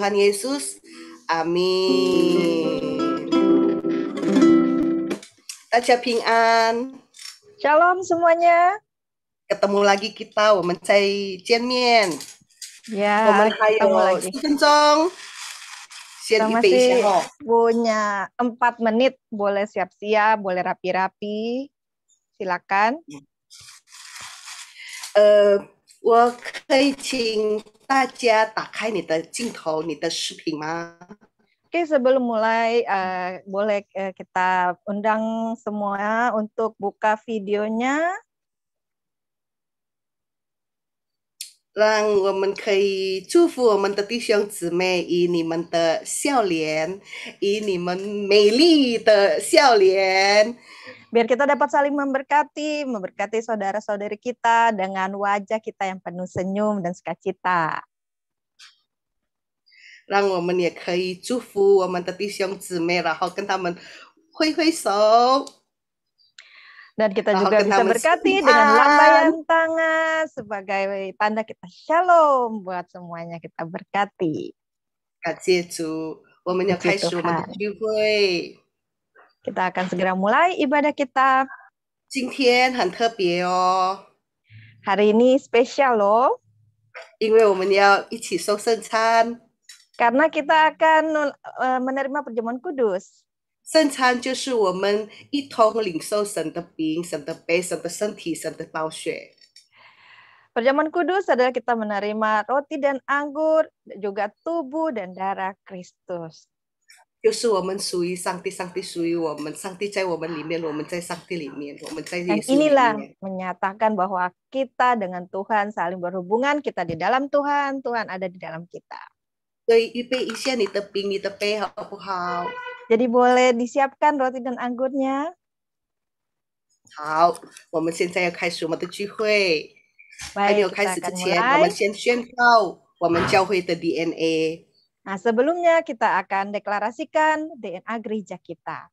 Tuhan Yesus. Amin. 大家平安。 Shalom semuanya. Ketemu lagi kita, 我们再见面。 Ya, 我们还 ketemu 有 lagi. 4分钟， 先 Kita 预备一下 masih 哦。 punya 4 menit, boleh siap-siap, boleh rapi-rapi. Silakan. 我可以请大家打开你的镜头、你的视频吗？ Oke, sebelum mulai, boleh kita undang semua untuk buka videonya. 让我们可以祝福我们的弟兄姊妹，以你们的笑脸，以你们美丽的笑脸， Biar kita dapat saling memberkati saudara-saudari kita dengan wajah kita yang penuh senyum dan sukacita. 让我们也可以祝福我们的弟兄姊妹，然后跟他们挥挥手。 Dan kita Lalu juga kita bisa berkati bersepakat. dengan lambaian tangan sebagai tanda kita shalom buat semuanya, kita berkati. 感谢主，我们要开始我们的聚会。 Kita akan segera mulai ibadah kita. 今天很特别哦， Hari ini spesial loh, 因为我们要一起收圣餐。 karena kita akan menerima perjamuan kudus. 圣餐就是我们一同领受神的饼、神的杯、神的身体、神的宝血。 Perjamuan kudus adalah kita menerima roti dan anggur, juga tubuh dan darah Kristus. 就是我们属于上帝，上帝属于我们，上帝在我们里面，我们在上帝里面，我们在耶 Dan 稣里 inilah 面。 menyatakan bahwa kita dengan Tuhan saling berhubungan, kita di dalam Tuhan, Tuhan ada di dalam kita. 所以预备一下你的饼、你的杯，好不好？ Jadi boleh disiapkan roti dan anggurnya. 好，我们现在要开始我们的聚会。 还没有 Baik, 开 kita 始之 akan 前， mulai. 我们先宣告我们教会的 DNA。 Nah, sebelumnya kita akan deklarasikan DNA gereja kita.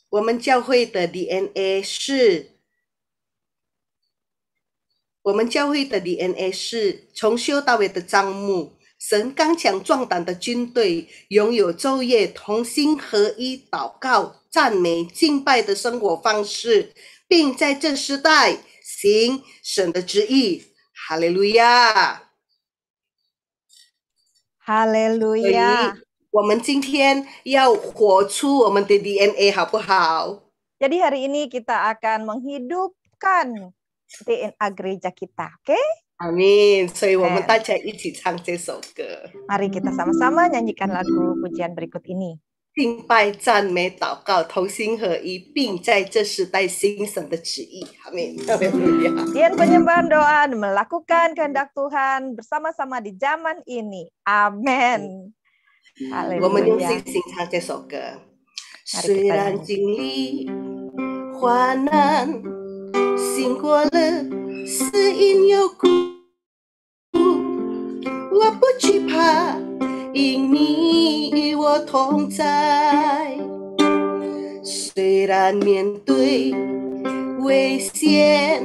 我们教会的 DNA 是，我们教会的 DNA 是从修到尾的帐幕，神刚强壮胆的军队，拥有昼夜同心合一祷告、赞美、敬拜的生活方式，并在这时代行神的旨意。哈利路亚！ Haleluya. 我们今天要活出我们的 DNA， 好不好？ Jadi hari ini kita akan menghidupkan DNA gereja kita, oke? 阿们，所以我们大家一起唱这首歌， Mari kita sama-sama nyanyikan lagu pujian berikut ini. 敬拜、赞美、祷告，同心合一，并在这时代行神的旨意。阿们，哈利路亚。 Kemudian penyembahan doa dan melakukan kehendak Tuhan bersama-sama di zaman ini. Amin. 我们用 Haleluya. 信心唱这首歌。 Mari 虽 kita 然 nyanyi. 经历患难，经过了死荫幽谷，我不惧怕，因你与我同在。虽然面对危险、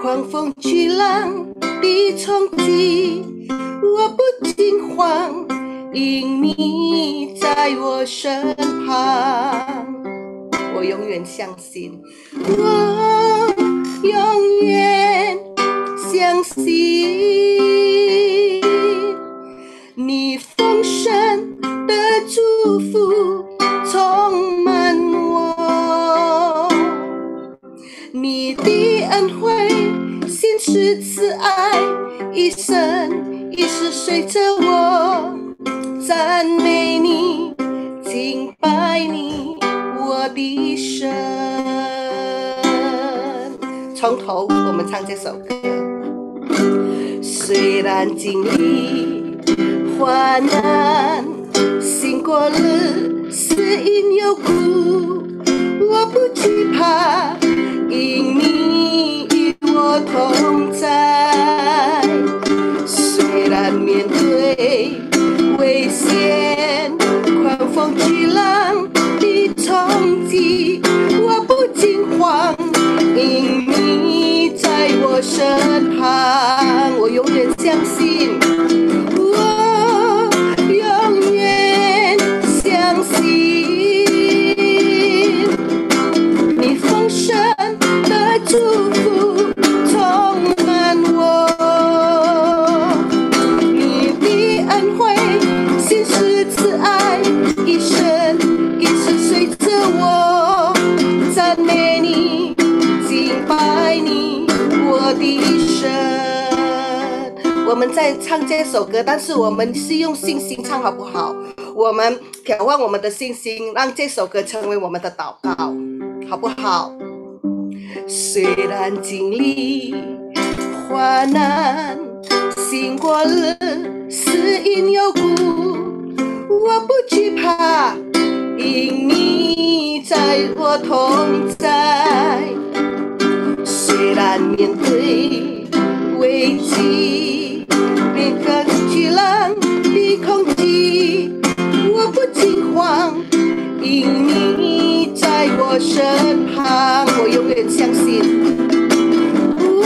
狂风巨浪的冲击，我不惊慌，因你在我身旁。我永远相信，我永远相信你丰盛的祝福充满我，你的恩惠、信实、慈爱，一生一世随着我，赞美你，敬拜你，我的神。从头我们唱这首歌。虽然经历患难，经过了死荫幽谷，我不惧怕，因你与我同在。虽然面对危险、狂风巨浪的冲击，我不惊慌，因你在我身旁。我永远相信，在唱这首歌，但是我们是用信心唱，好不好？我们眺望我们的信心，让这首歌成为我们的祷告，好不好？虽然经历患难，经过了死荫幽谷，我不惧怕，因你在我同在。虽然面对危机，面对巨浪的恐惧，我不惊慌，因你在我身旁。我永远相信，我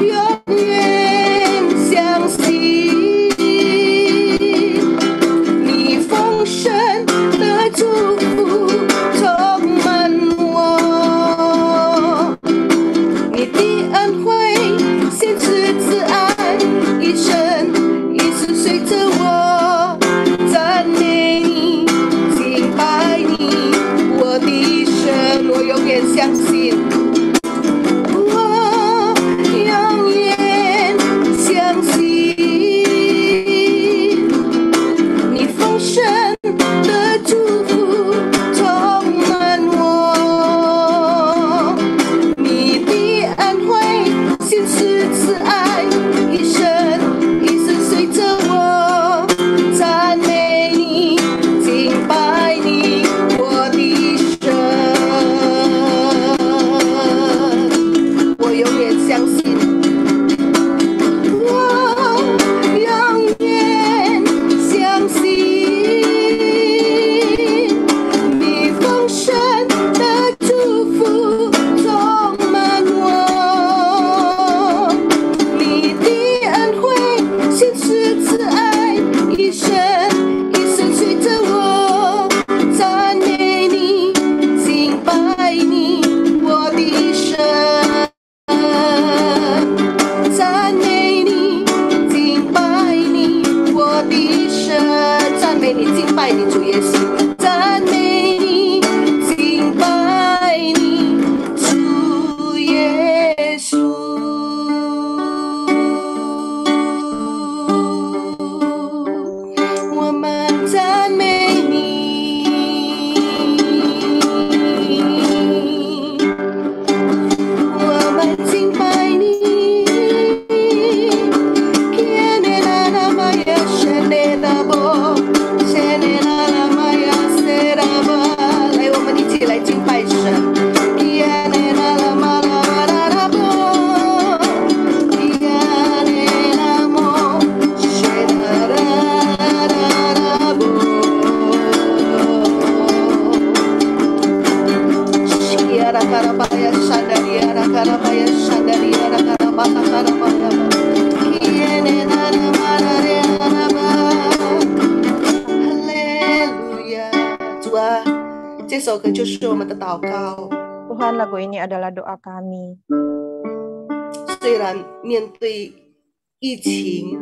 永远相信你丰盛的祝福充满我，你的恩惠信实慈爱一生一直随着我，赞美你敬拜你，我的神。我永远相信，我永远相信你丰盛的祝福充满我，你的恩惠信实慈爱一生一生随着我，赞美你敬拜你，我的神。我永远相信，我永远相信你丰盛的祝福充满我，你的恩惠信实慈爱一生一生随着我，赞美你敬拜你，我的神。赞美你敬拜你，我的神。赞美你敬拜你，主耶稣。赞美你敬拜你，主耶稣。我们赞美你，我们敬拜你。来，我们一起来敬拜神。这首歌就是我们的祷告。 Tuhan, lagu ini adalah doa kami. 虽然面对疫情，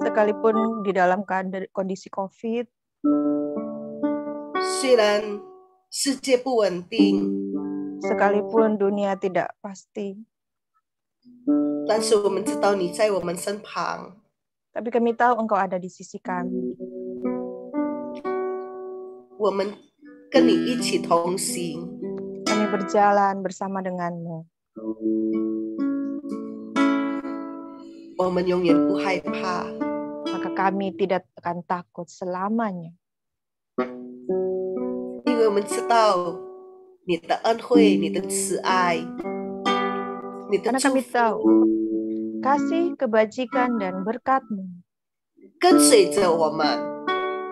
Sekalipun di dalam kondisi COVID, 虽然世界不稳定， sekalipun dunia tidak pasti, 但是我们知道你在我们身旁。 tapi kami tahu Engkau ada di sisi kami. 我们跟你一起同行， Kami berjalan bersama denganmu. 我们永远不害怕， Maka kami tidak akan takut selamanya. 因为我们知道你的恩惠、你的慈爱、你的 Karena 祝 kami 福 tahu kasih, kebajikan, dan berkat-Mu 跟随着我们，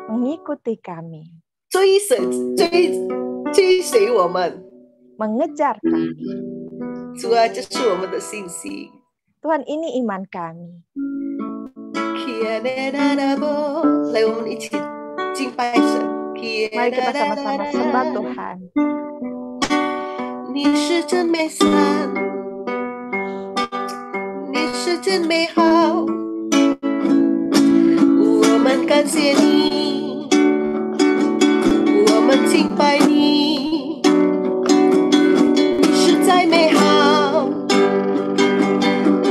mengikuti kami, 追随我们。 mengejar kami. 主啊，这是我们的信心。 Tuhan, ini iman kami. 来，我们一起敬拜神。 Mari kita sama-sama sembah Tuhan. 你是真美善，你是真美好，我们感谢你，我们敬拜你，你实在美好，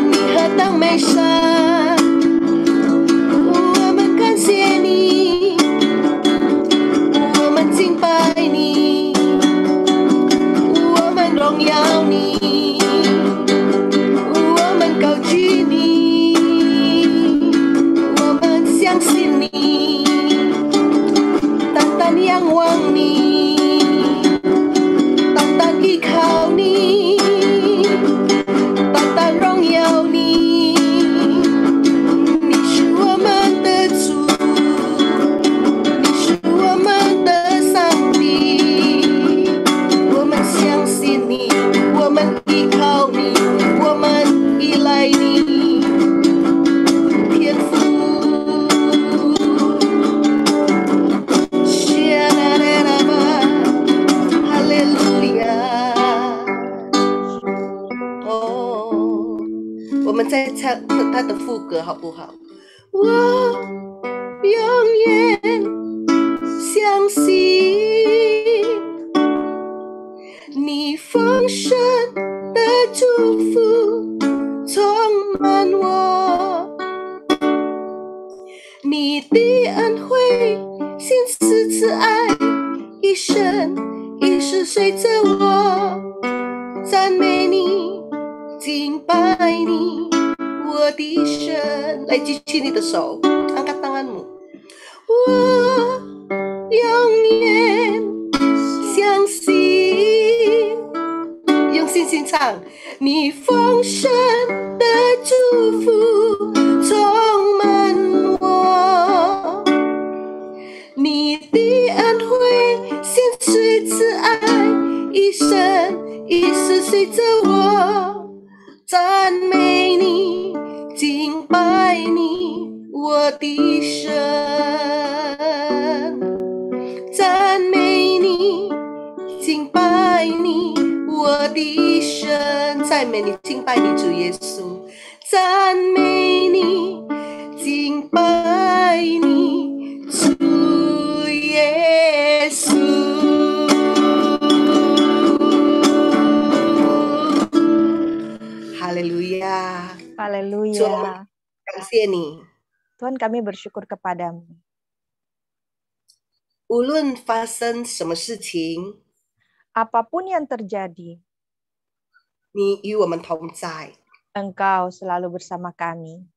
你何等美善。不好？我永远相信你丰盛的祝福充满我，你的恩惠、信实、慈爱，一生一世随着我，赞美你，敬拜你，我的神。来举起你的手，angkat tanganmu。我永远相信，用信心唱，你丰盛的祝福充满我，你的恩惠、信实、慈爱，一生一世随着我，赞美你，敬拜你，我的神，赞美你，敬拜你，我的神，赞美你，敬拜你，主耶稣，赞美你，敬拜你，主耶稣。哈利路亚， Haleluya. 感谢你。 Tuhan, kami bersyukur kepadamu. 无论发生什么事情， Apapun yang terjadi, 你与我们同在， Engkau selalu bersama kami.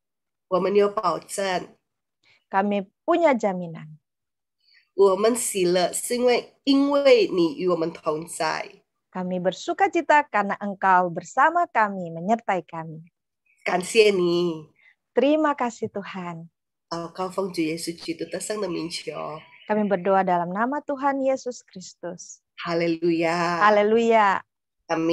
我们有保证， Kami punya jaminan. 我们喜乐是因为你与我们同在。 Kami bersuka cita karena Engkau bersama kami, menyertai kami. 感谢你， Terima kasih Tuhan. 祷告奉主耶稣基督得胜的名求， Kami berdoa dalam nama Tuhan Yesus Kristus. 哈利路亚， Haleluya. 阿门。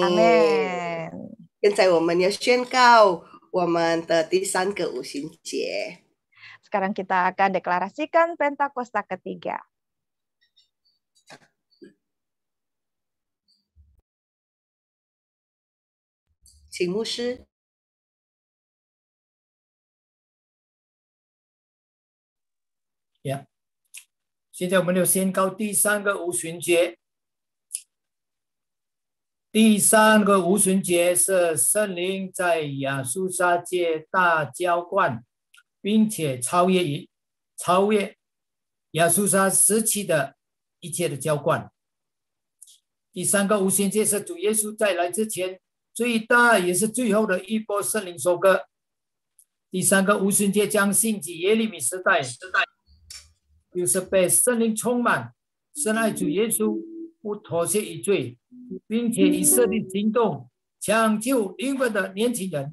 Amin. 现在我们要宣告我们的第三个五旬节。 Sekarang kita akan deklarasikan Pentakosta ketiga. 请牧师。现在我们就宣告第三个五旬节。第三个五旬节是圣灵在亚述沙界大浇灌，并且超越亚述沙时期的一切的浇灌。第三个五旬节是主耶稣再来之前最大也是最后的一波圣灵收割。第三个五旬节将兴起耶利米时代，就是被圣灵充满，深爱主耶稣，不妥协于罪，并且以色列行动抢救灵魂的年轻人。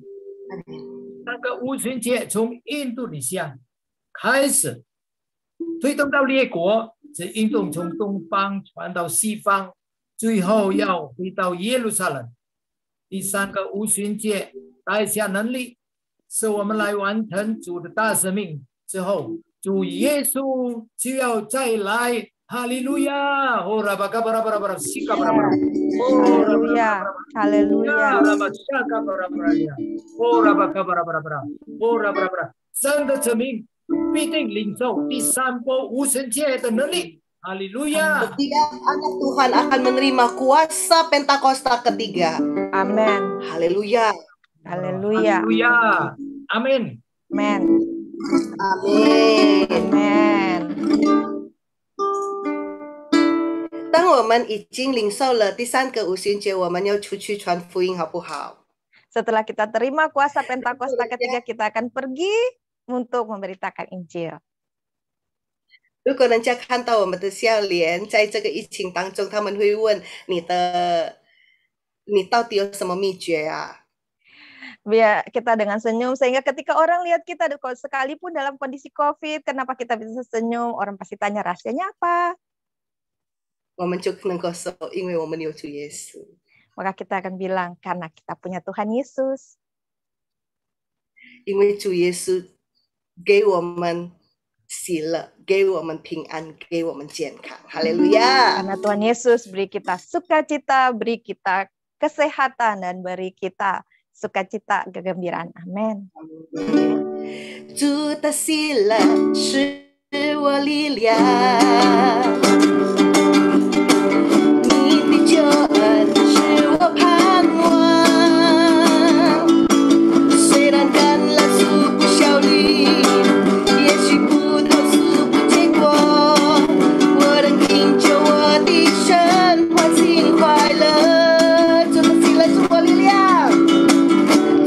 那个五旬节从印度尼西亚开始推动到列国，这运动从东方传到西方，最后要回到耶路撒冷。第三个五旬节带下能力，是我们来完成主的大使命之后，主耶稣就要再来。哈利路亚！哦，拉巴卡巴拉巴拉巴拉，西卡巴拉巴拉，哦，拉巴拉巴拉，拉巴夏卡巴拉巴拉呀，哦，拉巴卡巴拉巴拉巴拉，哦，拉巴拉巴拉，神的子民必定领受第三波无神界的能力。哈利路亚！ Setiap anak Tuhan akan menerima kuasa Pentakosta ketiga. Amin. Haleluya. Haleluya. Haleluya. Amin. Amin. Amin. Amin. 当我们已经领受了第三个五旬节，我们要出去传福音，好不好？ Setelah kita terima kuasa Pentakosta ketiga, kita akan pergi untuk memberitakan Injil. 如果人家看到我们的笑脸，在这个疫情当中，他们会问你到底有什么秘诀啊？ Biar kita dengan senyum, sehingga ketika orang lihat kita sekalipun dalam kondisi COVID, kenapa kita bisa senyum? Orang pasti tanya rahasianya apa? 我们就能够说，因为我们有主耶稣。 Maka kita akan bilang, karena kita punya Tuhan Yesus. 因为主耶稣给我们喜乐，给我们平安，给我们健康。哈利路亚！ Karena Tuhan Yesus beri kita sukacita, beri kita kesehatan, dan beri kita sukacita, kegembiraan. Amin. 主的喜乐是我力量，你的救恩是我盼望。虽然橄榄树不效力，也许葡萄树不结果，我能因着我的神欢欣快乐。主的喜乐是我力量，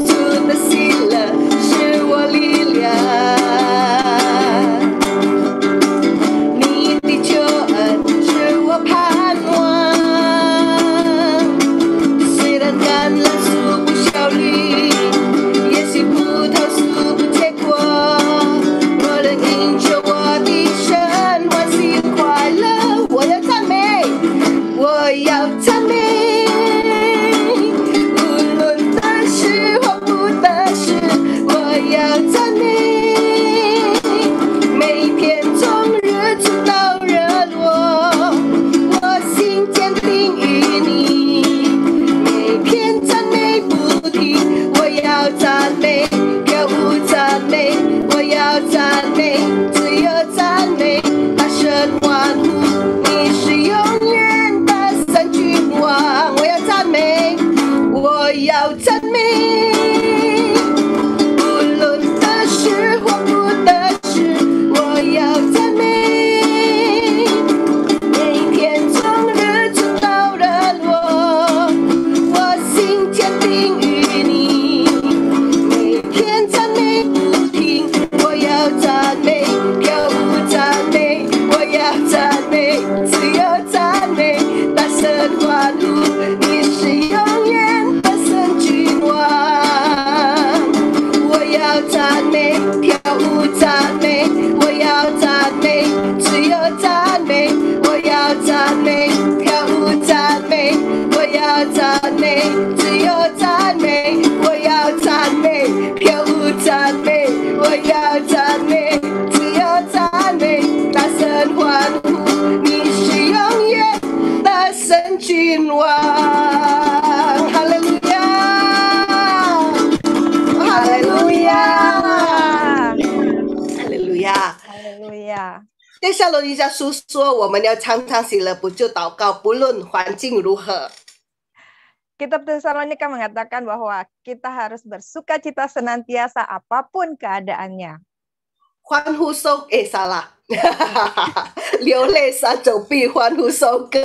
主的喜乐是我力量。你的救恩是我盼望，虽然橄榄树不效力，也许葡萄树不结果，我能因着我的神欢欣快乐。我要赞美，我要赞美，无论得失或不得失，我要赞美。每一天从日出到日落，我心坚定于你。每天赞美不停，我要赞美，跳舞赞美，我要赞美，只有赞美，大声欢呼，你是永远的神君王。我要赞美，我要赞美，无论得失或不得失，我要赞美。每一天从日出到日落，我心坚定于你。每天赞美不停，我要赞美，跳舞赞美，我要赞美，只有赞美，大声欢呼，你是永远的神君王。我要赞美，跳舞赞美，我要赞美，只有赞美，我要赞美，跳舞赞美，我要赞美，只有赞美，我要赞美，跳舞赞美，我要赞美，只有赞美，大声欢呼，你是永远的神君王。哈利路亚，哈利路亚，哈利路亚。 Haleluya. 帖撒罗尼迦书说，我们要常常喜乐，不就祷告，不论环境如何。 Kitab Tesalonika mengatakan bahwa kita harus bersuka cita senantiasa apapun keadaannya. 欢呼收salah 流泪三种必欢呼收割。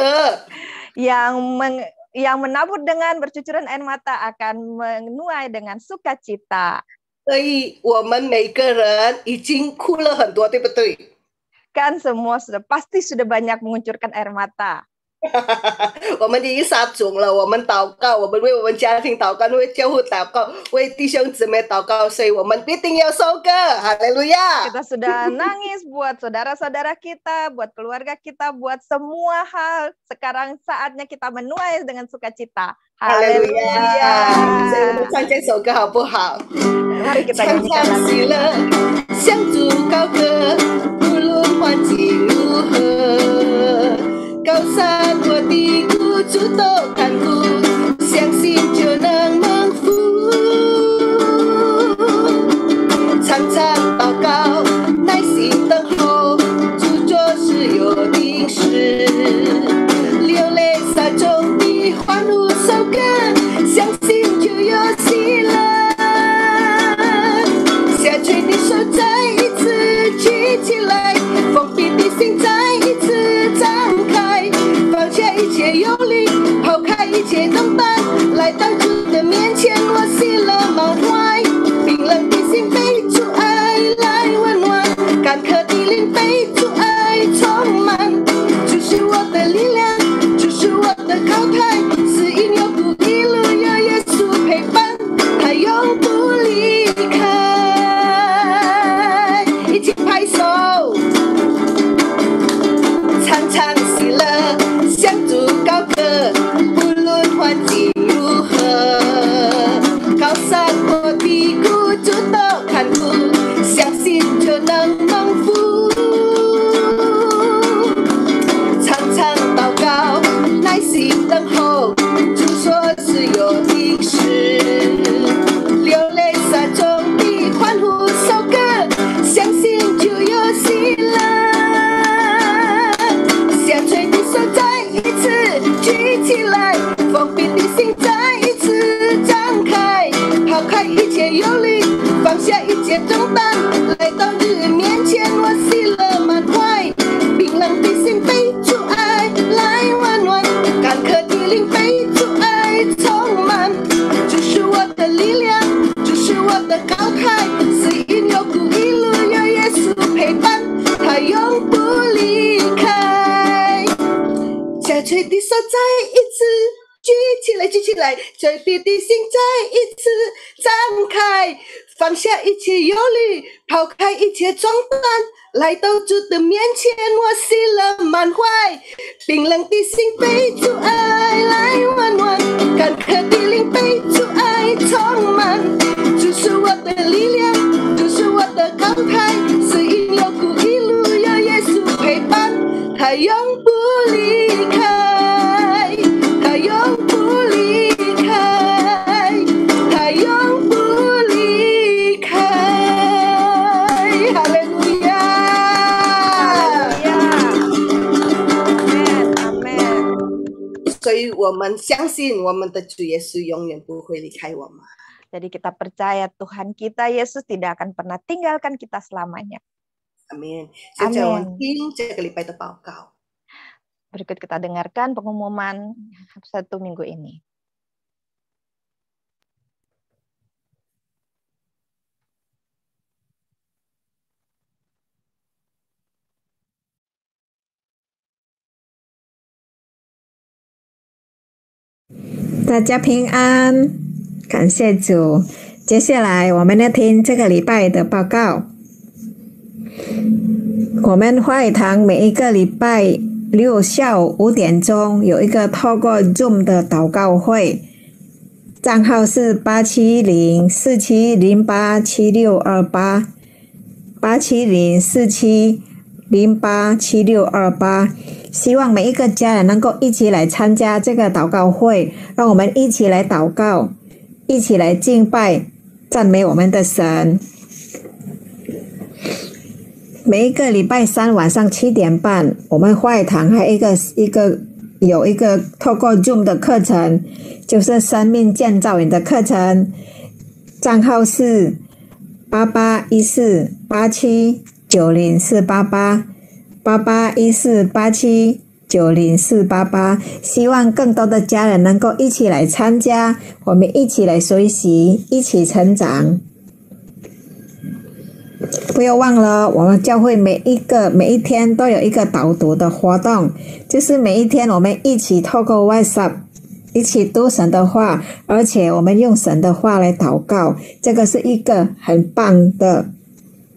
Yang menabur dengan bercucuran air mata akan menuai dengan sukacita. 所以我们每个人已经哭了很多，对不对？ Kan semua pasti sudah banyak mengucurkan air mata. 我们已经撒种了，我们祷告，我们为我们家庭祷告，为教会祷告，为弟兄姊妹祷告，所以我们必定要收割。哈利路亚！ Kita sudah nangis buat saudara-saudara kita, buat keluarga kita, buat semua hal. Sekarang saatnya kita menuai dengan sukacita. 哈利路 Haleluya. 亚！所以我们唱这首歌好不好？ Mari kita 常 nyanyikan 常 lagu 喜 ini. 乐，向主高歌，无论环境如何，高山或低谷，主都看顾，相信就能蒙福。常常祷告，耐心等候，主做事有定时，流泪撒种的欢呼收割，相信就有喜乐。 下垂的手再一次举起来，封闭的心再一次张开，放下一切忧虑，抛开一切重担，来到主的面前，我喜乐满怀。冰冷的心被主爱来温暖，干渴的灵被主爱充满。主是我的力量，主是我的靠台，是因有苦一路有耶稣陪伴，他永不离开。来到日面前，我喜乐满怀，冰冷的心被主爱来温暖，干渴的灵被主爱充满。主是我的力量，主是我的高台，是因有苦一路有耶稣陪伴，他永不离开。下垂的手再一次举起来，举起来，垂低的心再一次张开，放下一切忧虑，抛开一切重担，来到主的面前，我喜乐满怀，冰冷的心被主爱来温暖，干渴的灵被主爱充满。主是我的力量，主是我的高台，是因有苦一路有耶稣陪伴，他永不离开，他永不离开，他永不离开。哈利路亚，阿门。所以我们相信我们的主耶稣永远不会离开我们。 Jadi kita percaya Tuhan kita Yesus tidak akan pernah tinggalkan kita selamanya. 阿门。现在我们听这个礼拜的报告。 Berikut kita dengarkan pengumuman satu minggu ini. Daja 平安，感谢主。接下来我们要听这个礼拜的报告。我们花语堂每一个礼拜六下午5点钟有一个透过 Zoom 的祷告会，账号是87047087628 87047087628。希望每一个家人能够一起来参加这个祷告会，让我们一起来祷告，一起来敬拜赞美我们的神。每一个礼拜三晚上7点半，我们花语堂还有一个透过 Zoom 的课程，就是生命建造营的课程，账号是881487904888 881487904888，希望更多的家人能够一起来参加，我们一起来学习，一起成长。不要忘了，我们教会每一天都有一个导读的活动，就是每一天我们一起透过 WhatsApp 一起读神的话，而且我们用神的话来祷告，这个是一个很棒的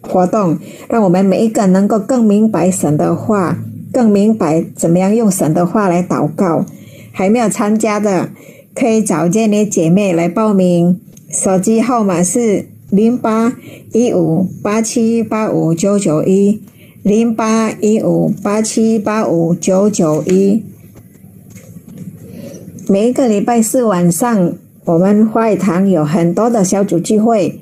活动，让我们每一个能够更明白神的话，更明白怎么样用神的话来祷告。还没有参加的，可以找这些姐妹来报名，手机号码是0815878599 0815878599。每一个礼拜四晚上，我们花语堂有很多的小组聚会，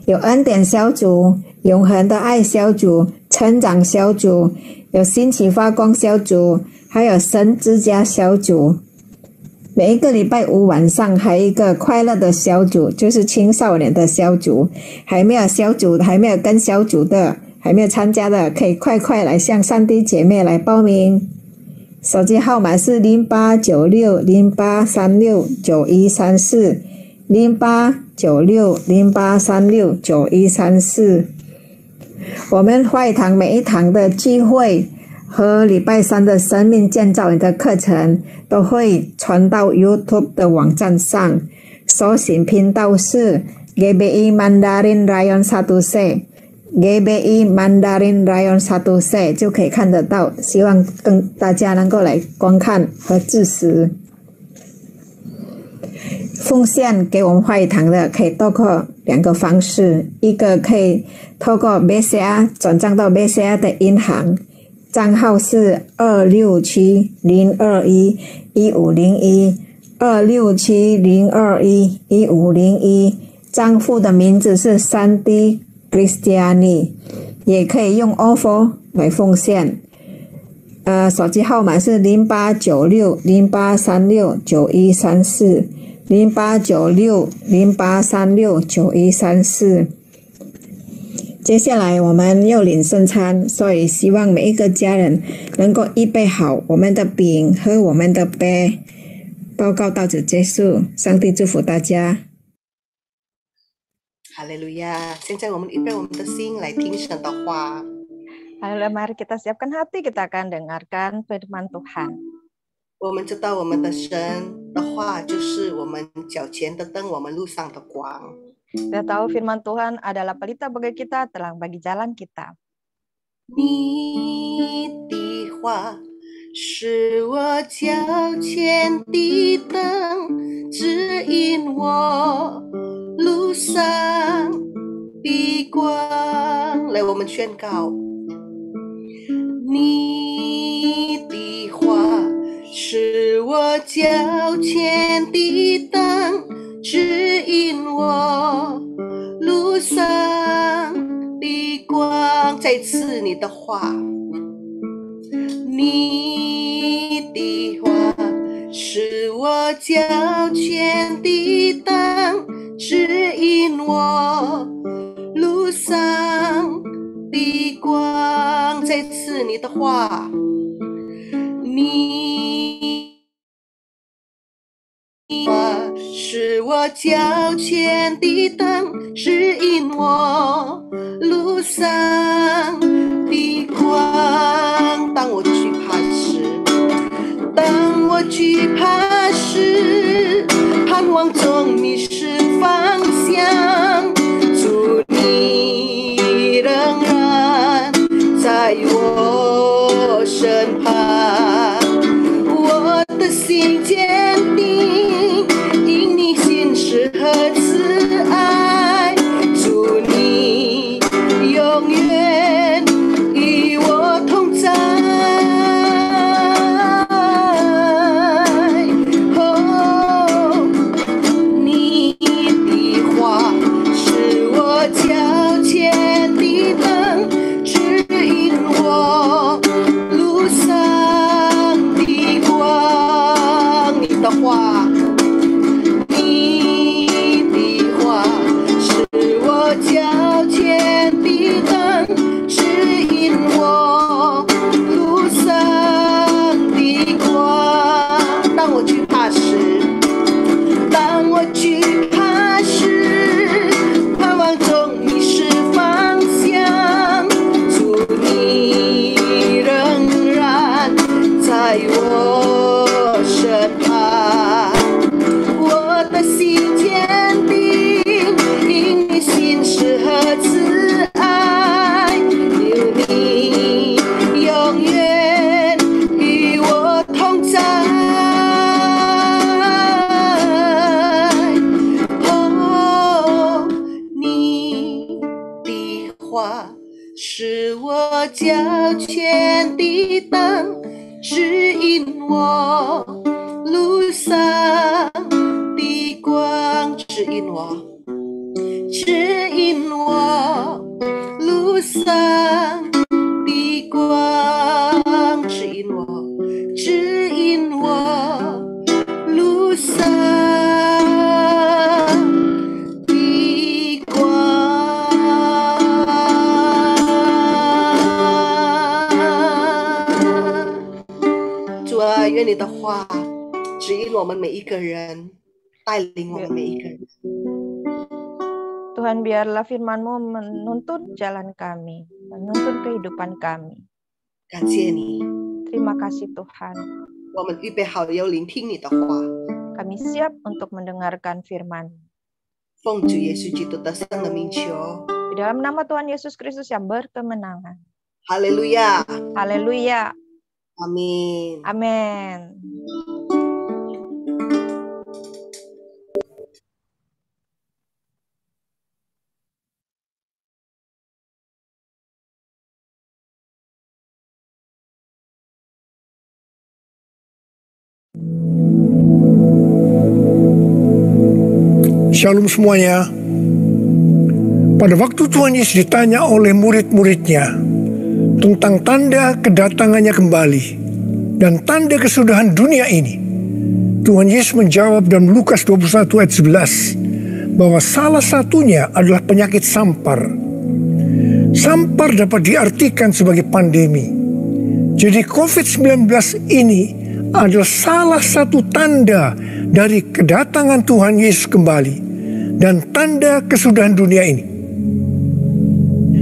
有恩典小组、永恒的爱小组、成长小组，有兴起发光小组，还有神之家小组。每一个礼拜五晚上还有一个快乐的小组，就是青少年的小组。还没有跟小组的，还没有参加的，可以快来向上帝姐妹来报名。手机号码是089608369134 089608369134。我们花语堂每一堂的聚会和礼拜三的生命建造营的课程都会传到 YouTube 的网站上，搜寻频道是 GBI Mandarin Rayon 1C GBI Mandarin Rayon 1C 就可以看得到，希望大家能够来观看和支持。奉献给我们花语堂的可以透过2个方式，一个可以透过 BCA 转账到 BCA 的银行，账号是26702111501 26702111501，账户的名字是3D Christiani， 也可以用 OFO 来奉献。手机号码是089608369134 089608369134。接下来我们要领圣餐，所以希望每一个家人能够预备好我们的饼和我们的杯。报告到此结束，上帝祝福大家。哈利路亚！现在我们预备我们的心来听神的话。Haleluya, mari kita siapkan hati, kita akan dengarkan firman Tuhan. 我们知道我们的神的话就是我们脚前的灯，我们路上的光。Kita tahu firman Tuhan adalah pelita bagi kita, terang bagi jalan kita. 你的话是我脚前的灯，指引我路上的光。来，我们宣告。你的话是我脚前的灯，指引我路上的光。再次，你的话，你的话是我脚前的灯，指引我路上的光。再次，你的话，你话是我脚前的灯，指引我路上的光。当我惧怕时，当我惧怕时，盼望中迷失方向，主你仍然在我身旁，我的心坚定，因你心是何慈爱，主你永远与我同在。哦，你的话是我脚前的灯，指引我路上的光。你的话，你的话是我脚前的灯，指引我路上的光。当我惧怕时，当我惧怕时，盼望中迷失方向，主你仍然在我身旁，我的心坚定，因你心是何慈爱，有你永远与我同在。哦，你的话是我脚前的灯，指引我路上的光，指引我，指引我路上的光，指引我，指引我路上的光。主啊，愿你的话指引我们每一个人，带领我们每一个人。 Tuhan, biarlah firman-Mu menuntun jalan kami, menuntun kehidupan kami. 感谢你， Terima kasih Tuhan. 我们预备好要聆听你的话。 Kami siap untuk mendengarkan firman. 奉主耶稣基督的圣的名求， Di dalam nama Tuhan Yesus Kristus yang berkemenangan. 哈利路亚， Haleluya. 阿门。 Amin. Shalom semuanya. Pada waktu Tuhan Yesus ditanya oleh murid-muridnya tentang tanda kedatangannya kembali dan tanda kesudahan dunia ini, Tuhan Yesus menjawab dalam Lukas 21 ayat 11 bahwa salah satunya adalah penyakit sampar. Sampar dapat diartikan sebagai pandemi. Jadi COVID-19 ini adalah salah satu tanda dari kedatangan Tuhan Yesus kembali dan tanda kesudahan dunia ini.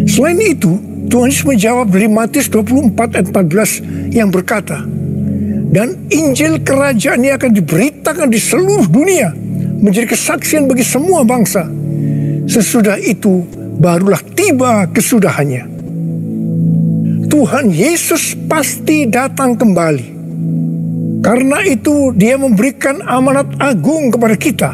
Selain itu, Tuhan Yesus menjawab dari Matius 24 ayat 14 yang berkata, dan Injil kerajaan ini akan diberitakan di seluruh dunia menjadi kesaksian bagi semua bangsa. Sesudah itu barulah tiba kesudahannya. Tuhan Yesus pasti datang kembali. Karena itu Dia memberikan amanat agung kepada kita,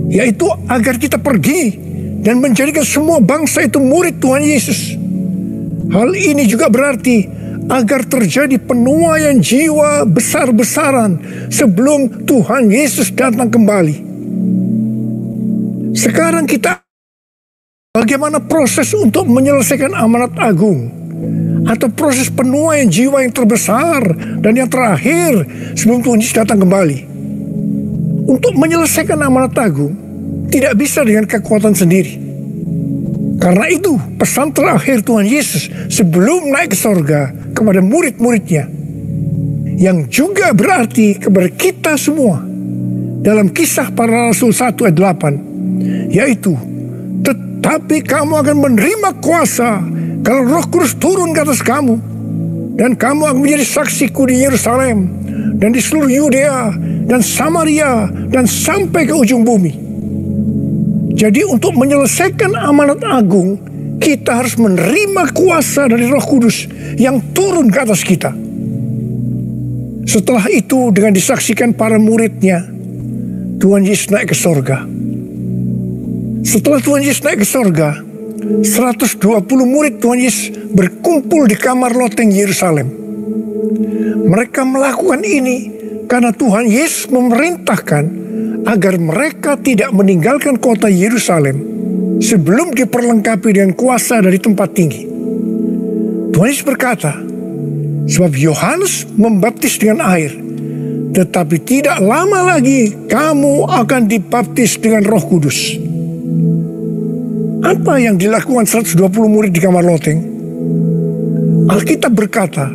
yaitu agar kita pergi dan menjadikan semua bangsa itu murid Tuhan Yesus. Hal ini juga berarti agar terjadi penuaian jiwa besar-besaran sebelum Tuhan Yesus datang kembali. Sekarang kita bagaimana proses untuk menyelesaikan amanat agung atau proses penuaian jiwa yang terbesar dan yang terakhir sebelum Tuhan Yesus datang kembali. Untuk menyelesaikan amanat agung tidak bisa dengan kekuatan sendiri. Karena itu pesan terakhir Tuhan Yesus sebelum naik ke sorga kepada murid-muridnya, yang juga berarti kepada kita semua dalam Kisah Para Rasul 1 ayat 8, yaitu, tetapi kamu akan menerima kuasa kalau Roh Kudus turun ke atas kamu, dan kamu akan menjadi saksiku di Yerusalem dan di seluruh Yudea dan Samaria dan sampai ke ujung bumi. Jadi untuk menyelesaikan amanat agung, kita harus menerima kuasa dari Roh Kudus yang turun ke atas kita. Setelah itu dengan disaksikan para muridnya, Tuhan Yesus naik ke sorga. Setelah Tuhan Yesus naik ke sorga, 120 murid Tuhan Yesus berkumpul di kamar loteng Yerusalem. Mereka melakukan ini karena Tuhan Yesus memerintahkan agar mereka tidak meninggalkan kota Yerusalem sebelum diperlengkapi dengan kuasa dari tempat tinggi. Tuhan Yesus berkata, sebab Yohanes membaptis dengan air, tetapi tidak lama lagi kamu akan dibaptis dengan Roh Kudus. Apa yang dilakukan 120 murid di kamar loteng? Alkitab berkata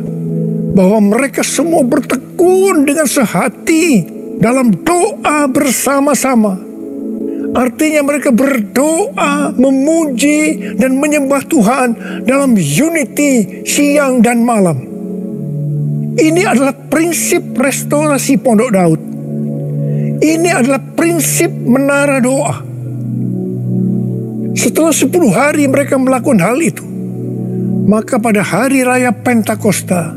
bahwa mereka semua bertekun dengan sehati dalam doa bersama-sama. Artinya mereka berdoa, memuji dan menyembah Tuhan dalam unity siang dan malam. Ini adalah prinsip restorasi Pondok Daud. Ini adalah prinsip menara doa. Setelah 10 hari mereka melakukan hal itu, maka pada hari raya Pentakosta,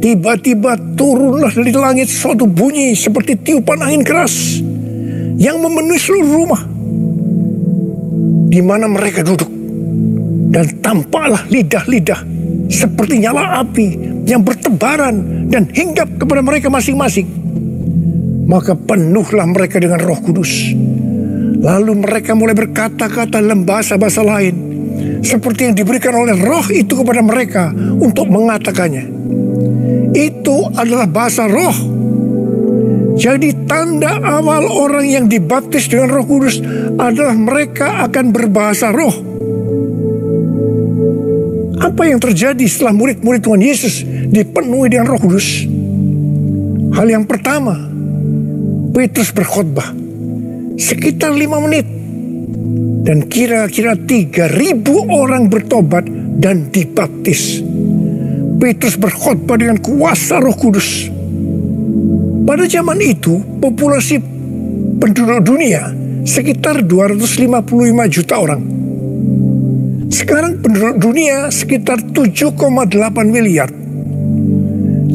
tiba-tiba turunlah dari langit suatu bunyi seperti tiupan angin keras yang memenuhi seluruh rumah di mana mereka duduk. Dan tampaklah lidah-lidah seperti nyala api yang bertebaran dan hinggap kepada mereka masing-masing. Maka penuhlah mereka dengan Roh Kudus. Lalu mereka mulai berkata-kata dalam bahasa-bahasa lain, seperti yang diberikan oleh Roh itu kepada mereka untuk mengatakannya. Itu adalah bahasa Roh. Jadi tanda awal orang yang dibaptis dengan Roh Kudus adalah mereka akan berbahasa Roh. Apa yang terjadi setelah murid-murid Tuhan Yesus dipenuhi dengan Roh Kudus? Hal yang pertama, Petrus berkhotbah sekitar 5 menit, dan kira-kira 3.000 orang bertobat dan dibaptis. Petrus berkhotbah dengan kuasa Roh Kudus. Pada zaman itu, populasi penduduk dunia sekitar 255 juta orang. Sekarang penduduk dunia sekitar 7,8 miliar.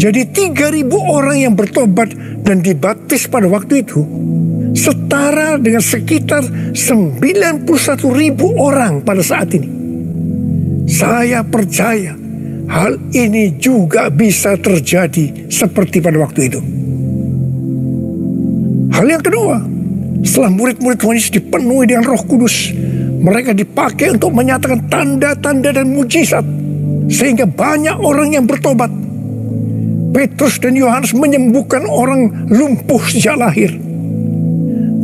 Jadi 3.000 orang yang bertobat dan dibaptis pada waktu itu setara dengan sekitar 91.000 orang pada saat ini. Saya percaya hal ini juga bisa terjadi seperti pada waktu itu. Hal yang kedua, setelah murid-murid Tuhan Yesus dipenuhi dengan Roh Kudus, mereka dipakai untuk menyatakan tanda-tanda dan mujizat sehingga banyak orang yang bertobat. Petrus dan Yohanes menyembuhkan orang lumpuh sejak lahir.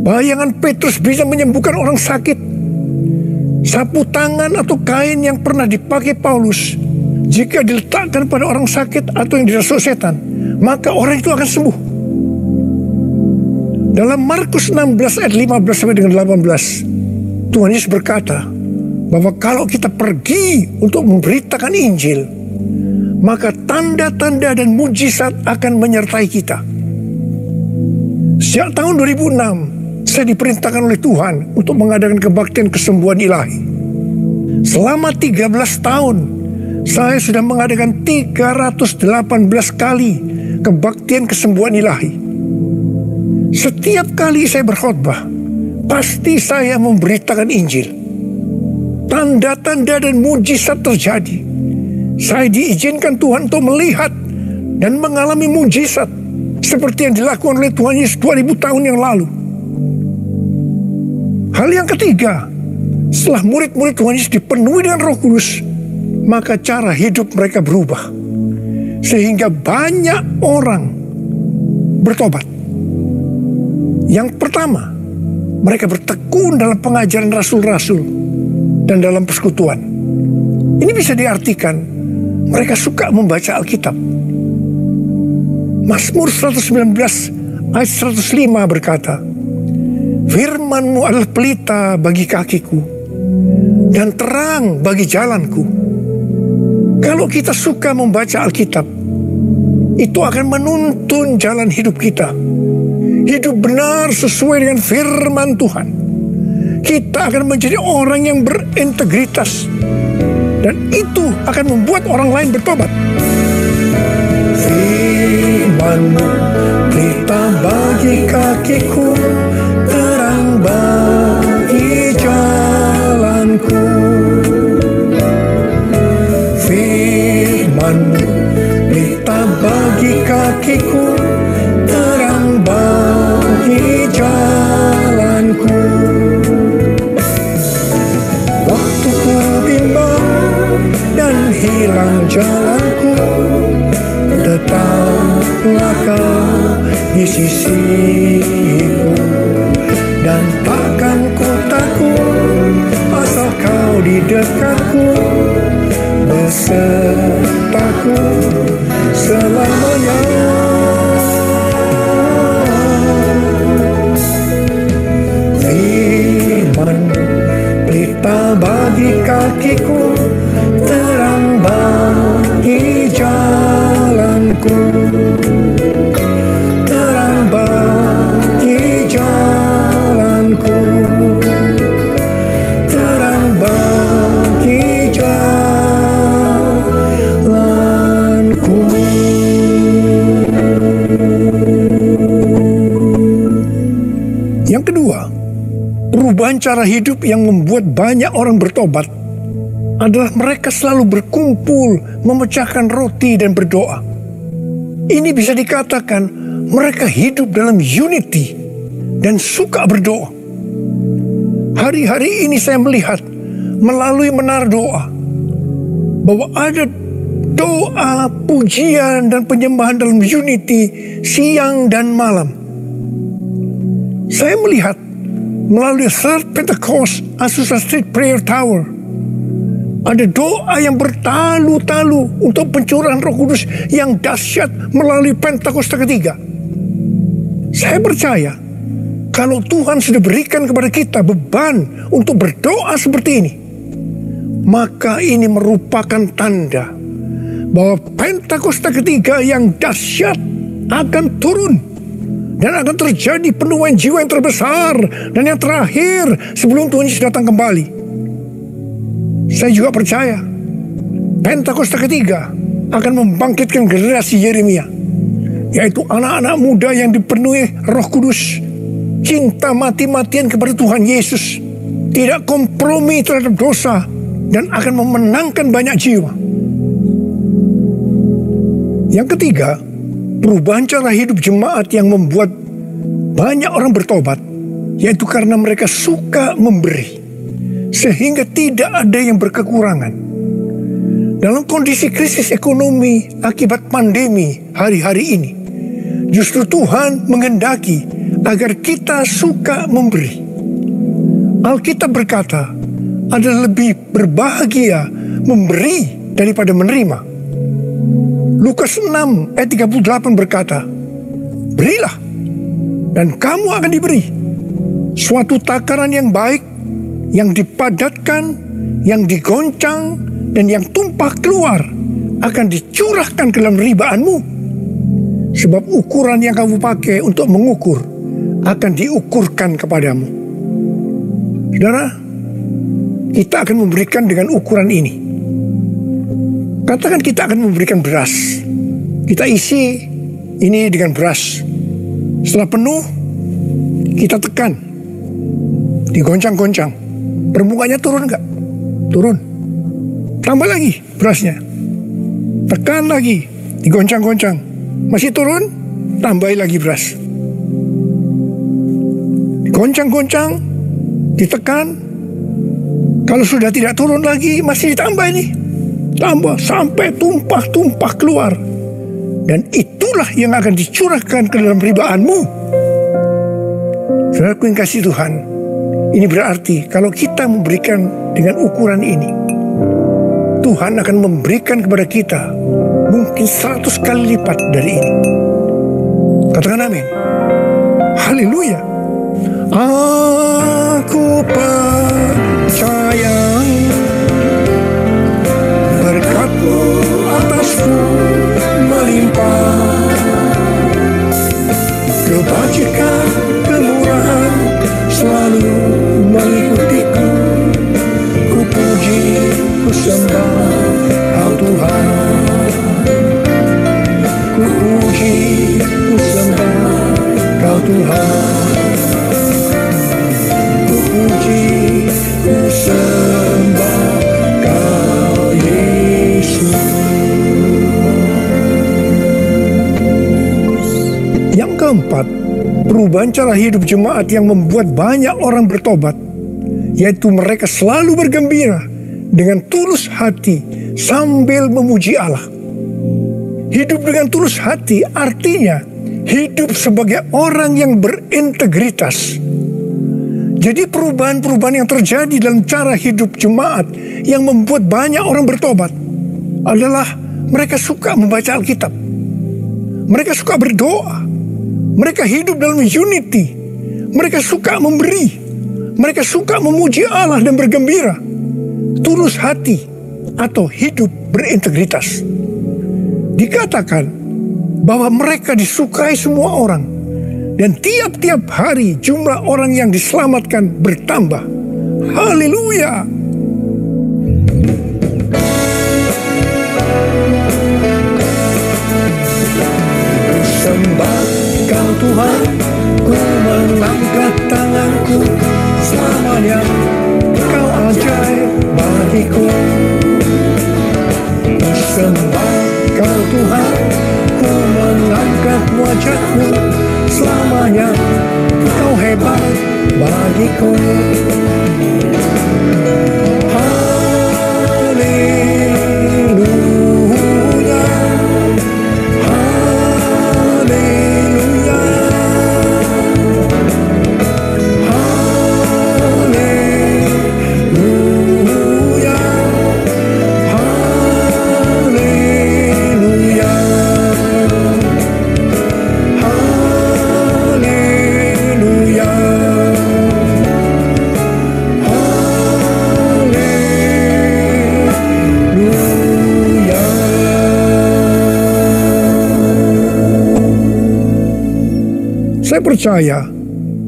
Bayangan Petrus bisa menyembuhkan orang sakit. Sapu tangan atau kain yang pernah dipakai Paulus, jika diletakkan pada orang sakit atau yang dirasuk setan, maka orang itu akan sembuh. Dalam Markus 16 ayat 15 sampai dengan 18, Tuhan Yesus berkata bahwa kalau kita pergi untuk memberitakan Injil, maka tanda-tanda dan mujizat akan menyertai kita. Sejak tahun 2006, saya diperintahkan oleh Tuhan untuk mengadakan kebaktian kesembuhan ilahi. Selama 13 tahun, saya sudah mengadakan 318 kali kebaktian kesembuhan ilahi. Setiap kali saya berkhotbah, pasti saya memberitakan Injil. Tanda-tanda dan mujizat terjadi. Saya diizinkan Tuhan untuk melihat dan mengalami mujizat seperti yang dilakukan oleh Tuhan Yesus 2000 tahun yang lalu. Hal yang ketiga, setelah murid-murid Tuhan Yesus dipenuhi dengan Roh Kudus, maka cara hidup mereka berubah. Sehingga banyak orang bertobat. Yang pertama, mereka bertekun dalam pengajaran rasul-rasul dan dalam persekutuan. Ini bisa diartikan mereka suka membaca Alkitab. Mazmur 119 ayat 105 berkata, "Firman-Mu adalah pelita bagi kakiku dan terang bagi jalanku." Kalau kita suka membaca Alkitab, itu akan menuntun jalan hidup kita. Hidup benar sesuai dengan firman Tuhan. Kita akan menjadi orang yang berintegritas. Dan itu akan membuat orang lain bertobat. Firman-Mu pelita bagi kakiku, terang bagi jalanku. Firman-Mu pelita bagi kakiku, terang bagi jalanku. Waktu ku bimbang dan hilang jalanku, tetaplah Kau di sisiku, dan takkan ku takut asal Kau di dekatku, besertaku selamanya. Firman-Mu pelita bagi kakiku, terang bagi jalanku. Terang bagi jalanku. Terang bagi jalanku. Yang kedua, perubahan cara hidup yang membuat banyak orang bertobat adalah mereka selalu berkumpul, memecahkan roti dan berdoa. Ini bisa dikatakan mereka hidup dalam unity dan suka berdoa. Hari-hari ini saya melihat melalui menara doa bahwa ada doa, pujian dan penyembahan dalam unity siang dan malam. Saya melihat melalui Third Pentecost Azusa Street Prayer Tower ada doa yang bertalu-talu untuk pencurahan Roh Kudus yang dahsyat melalui Pentakosta ketiga. Saya percaya kalau Tuhan sudah berikan kepada kita beban untuk berdoa seperti ini, maka ini merupakan tanda bahwa Pentakosta ketiga yang dahsyat akan turun dan akan terjadi penuaian jiwa yang terbesar dan yang terakhir sebelum Tuhan Yesus datang kembali. Saya juga percaya Pentakosta ketiga akan membangkitkan generasi Yeremia, yaitu anak-anak muda yang dipenuhi Roh Kudus, cinta mati-matian kepada Tuhan Yesus, tidak kompromi terhadap dosa, dan akan memenangkan banyak jiwa. Yang ketiga, perubahan cara hidup jemaat yang membuat banyak orang bertobat, yaitu karena mereka suka memberi, sehingga tidak ada yang berkekurangan. Dalam kondisi krisis ekonomi akibat pandemi hari-hari ini, justru Tuhan menghendaki agar kita suka memberi. Alkitab berkata adalah lebih berbahagia memberi daripada menerima. Lukas 6 ayat 38 berkata, berilah dan kamu akan diberi. Suatu takaran yang baik, yang dipadatkan, yang digoncang, dan yang tumpah keluar akan dicurahkan ke dalam ribaanmu. Sebab ukuran yang kamu pakai untuk mengukur akan diukurkan kepadamu. Saudara, kita akan memberikan dengan ukuran ini. Katakan kita akan memberikan beras. Kita isi ini dengan beras. Setelah penuh, kita tekan. Digoncang-goncang. Permukaannya turun enggak? Turun. Tambah lagi berasnya. Tekan lagi. Digoncang-goncang. Masih turun? Tambahi lagi beras. Digoncang-goncang. Ditekan. Kalau sudah tidak turun lagi, masih ditambah ini. Tambah sampai tumpah-tumpah keluar. Dan itulah yang akan dicurahkan ke dalam ribaanmu. Saudaraku yang kasih Tuhan, ini berarti kalau kita memberikan dengan ukuran ini, Tuhan akan memberikan kepada kita mungkin 100 kali lipat dari ini. Katakan amin. Haleluya. Aku percaya berkat-Mu atasku melimpah, kebajikan, kemurahan selalu mengikutiku. Ku puji, ku sembah Kau Tuhan. Ku puji, ku sembah Kau Tuhan. Ku puji, ku sembah Kau Yesus. Yang keempat, perubahan cara hidup jemaat yang membuat banyak orang bertobat, yaitu mereka selalu bergembira dengan tulus hati sambil memuji Allah. Hidup dengan tulus hati artinya hidup sebagai orang yang berintegritas. Jadi perubahan-perubahan yang terjadi dalam cara hidup jemaat yang membuat banyak orang bertobat adalah mereka suka membaca Alkitab. Mereka suka berdoa. Mereka hidup dalam unity. Mereka suka memberi. Mereka suka memuji Allah dan bergembira. Tulus hati atau hidup berintegritas. Dikatakan bahwa mereka disukai semua orang. Dan tiap-tiap hari jumlah orang yang diselamatkan bertambah. Haleluya. Sembah Kau Tuhan, ku mengangkat tanganku selamanya. Kau ajaib bagiku. Ku sembah Kau Tuhan, ku mengangkat wajahku selamanya. Kau hebat bagiku. Saya percaya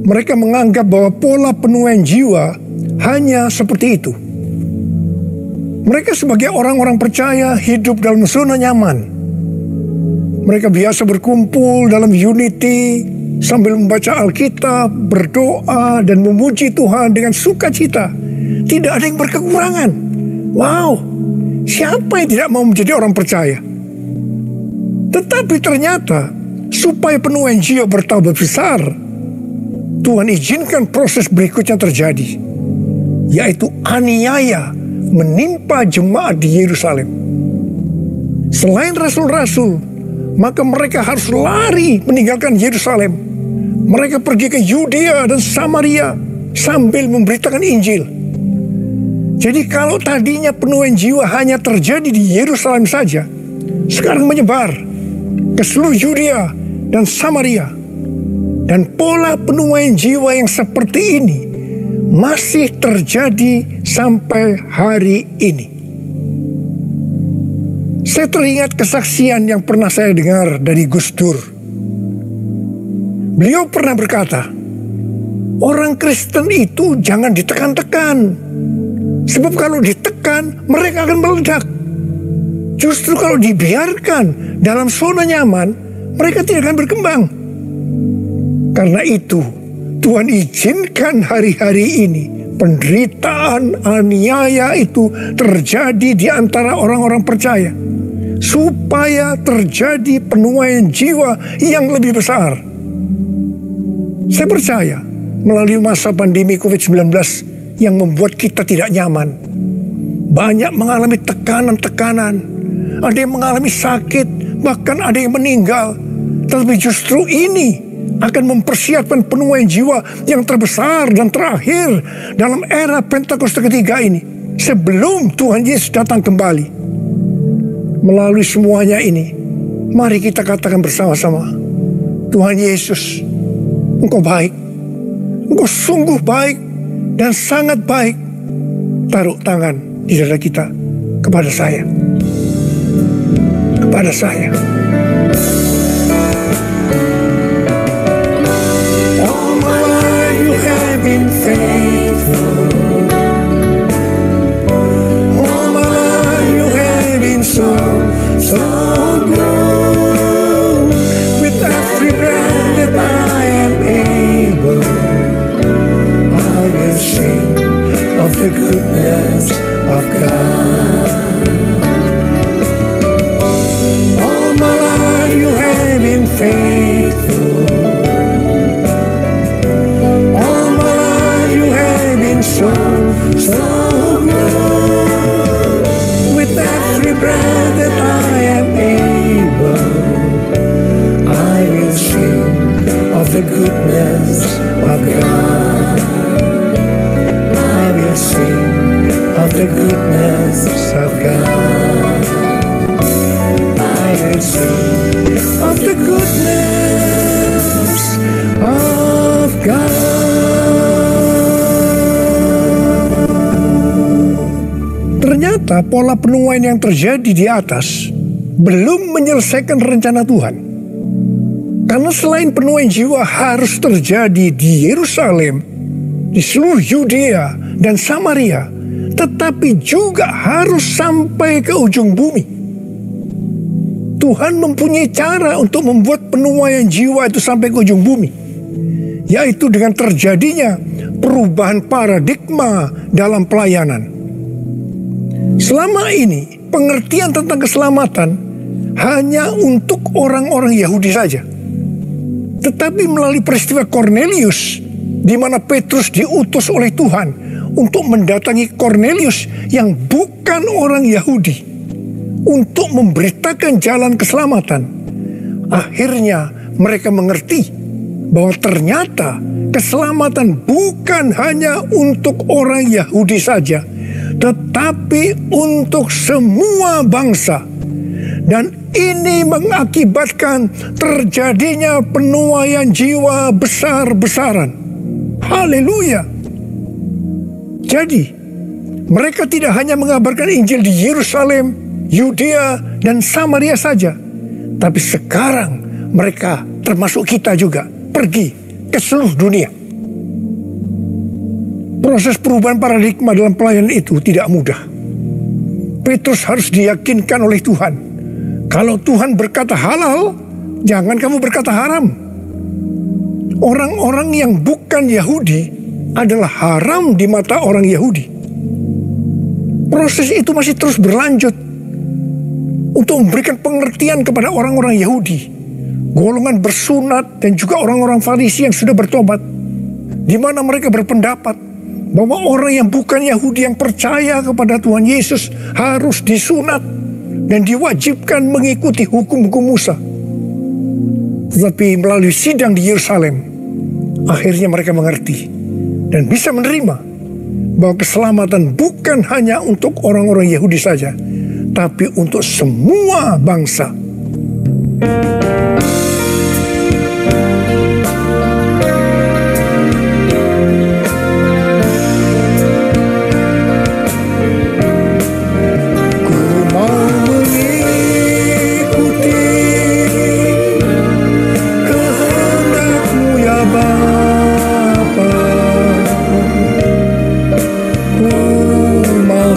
mereka menganggap bahwa pola penuaian jiwa hanya seperti itu. Mereka sebagai orang-orang percaya hidup dalam zona nyaman. Mereka biasa berkumpul dalam unity sambil membaca Alkitab, berdoa, dan memuji Tuhan dengan sukacita. Tidak ada yang berkekurangan. Wow, siapa yang tidak mau menjadi orang percaya? Tetapi ternyata supaya penuaian jiwa bertambah besar, Tuhan izinkan proses berikutnya terjadi, yaitu aniaya menimpa jemaat di Yerusalem. Selain rasul-rasul, maka mereka harus lari meninggalkan Yerusalem. Mereka pergi ke Yudea dan Samaria sambil memberitakan Injil. Jadi kalau tadinya penuaian jiwa hanya terjadi di Yerusalem saja, sekarang menyebar ke seluruh Yudea dan Samaria. Dan pola penuaian jiwa yang seperti ini masih terjadi sampai hari ini. Saya teringat kesaksian yang pernah saya dengar dari Gus Dur. Beliau pernah berkata, orang Kristen itu jangan ditekan-tekan. Sebab kalau ditekan, mereka akan meledak. Justru kalau dibiarkan dalam zona nyaman, mereka tidak akan berkembang. Karena itu, Tuhan izinkan hari-hari ini penderitaan, aniaya itu terjadi di antara orang-orang percaya, supaya terjadi penuaian jiwa yang lebih besar. Saya percaya melalui masa pandemi COVID-19 yang membuat kita tidak nyaman, banyak mengalami tekanan-tekanan, ada yang mengalami sakit, bahkan ada yang meninggal. Tapi justru ini akan mempersiapkan penuaian jiwa yang terbesar dan terakhir dalam era Pentakosta ketiga ini, sebelum Tuhan Yesus datang kembali. Melalui semuanya ini, mari kita katakan bersama-sama, Tuhan Yesus, Engkau baik, Engkau sungguh baik dan sangat baik. Taruh tangan di dada kita kepada saya. Kepada saya. All my life you have been faithful. All my life you have been so good. With every breath that I am able, I will sing of the goodness of God. All my life you have been faithful. All my life you have been so good. With every breath that I am able, I will sing of the goodness of God. I will sing of the goodness of God. I will sing of the goodness of God. Ternyata pola penuaian yang terjadi di atas belum menyelesaikan rencana Tuhan. Karena selain penuaian jiwa harus terjadi di Yerusalem, di seluruh Yudea dan Samaria, tetapi juga harus sampai ke ujung bumi. Tuhan mempunyai cara untuk membuat penuaian jiwa itu sampai ke ujung bumi, yaitu dengan terjadinya perubahan paradigma dalam pelayanan. Selama ini pengertian tentang keselamatan hanya untuk orang-orang Yahudi saja. Tetapi melalui peristiwa Kornelius, di mana Petrus diutus oleh Tuhan untuk mendatangi Kornelius yang bukan orang Yahudi, untuk memberitakan jalan keselamatan, akhirnya mereka mengerti bahwa ternyata keselamatan bukan hanya untuk orang Yahudi saja, tetapi untuk semua bangsa. Dan ini mengakibatkan terjadinya penuaian jiwa besar-besaran. Haleluya. Jadi, mereka tidak hanya mengabarkan Injil di Yerusalem, Yudea, dan Samaria saja, tapi sekarang mereka, termasuk kita juga, pergi ke seluruh dunia. Proses perubahan paradigma dalam pelayanan itu tidak mudah. Petrus harus diyakinkan oleh Tuhan. Kalau Tuhan berkata halal, jangan kamu berkata haram. Orang-orang yang bukan Yahudi adalah haram di mata orang Yahudi. Proses itu masih terus berlanjut untuk memberikan pengertian kepada orang-orang Yahudi, golongan bersunat, dan juga orang-orang Farisi yang sudah bertobat, di mana mereka berpendapat bahwa orang yang bukan Yahudi yang percaya kepada Tuhan Yesus harus disunat dan diwajibkan mengikuti hukum-hukum Musa. Tetapi melalui sidang di Yerusalem, akhirnya mereka mengerti dan bisa menerima bahwa keselamatan bukan hanya untuk orang-orang Yahudi saja, tapi untuk semua bangsa.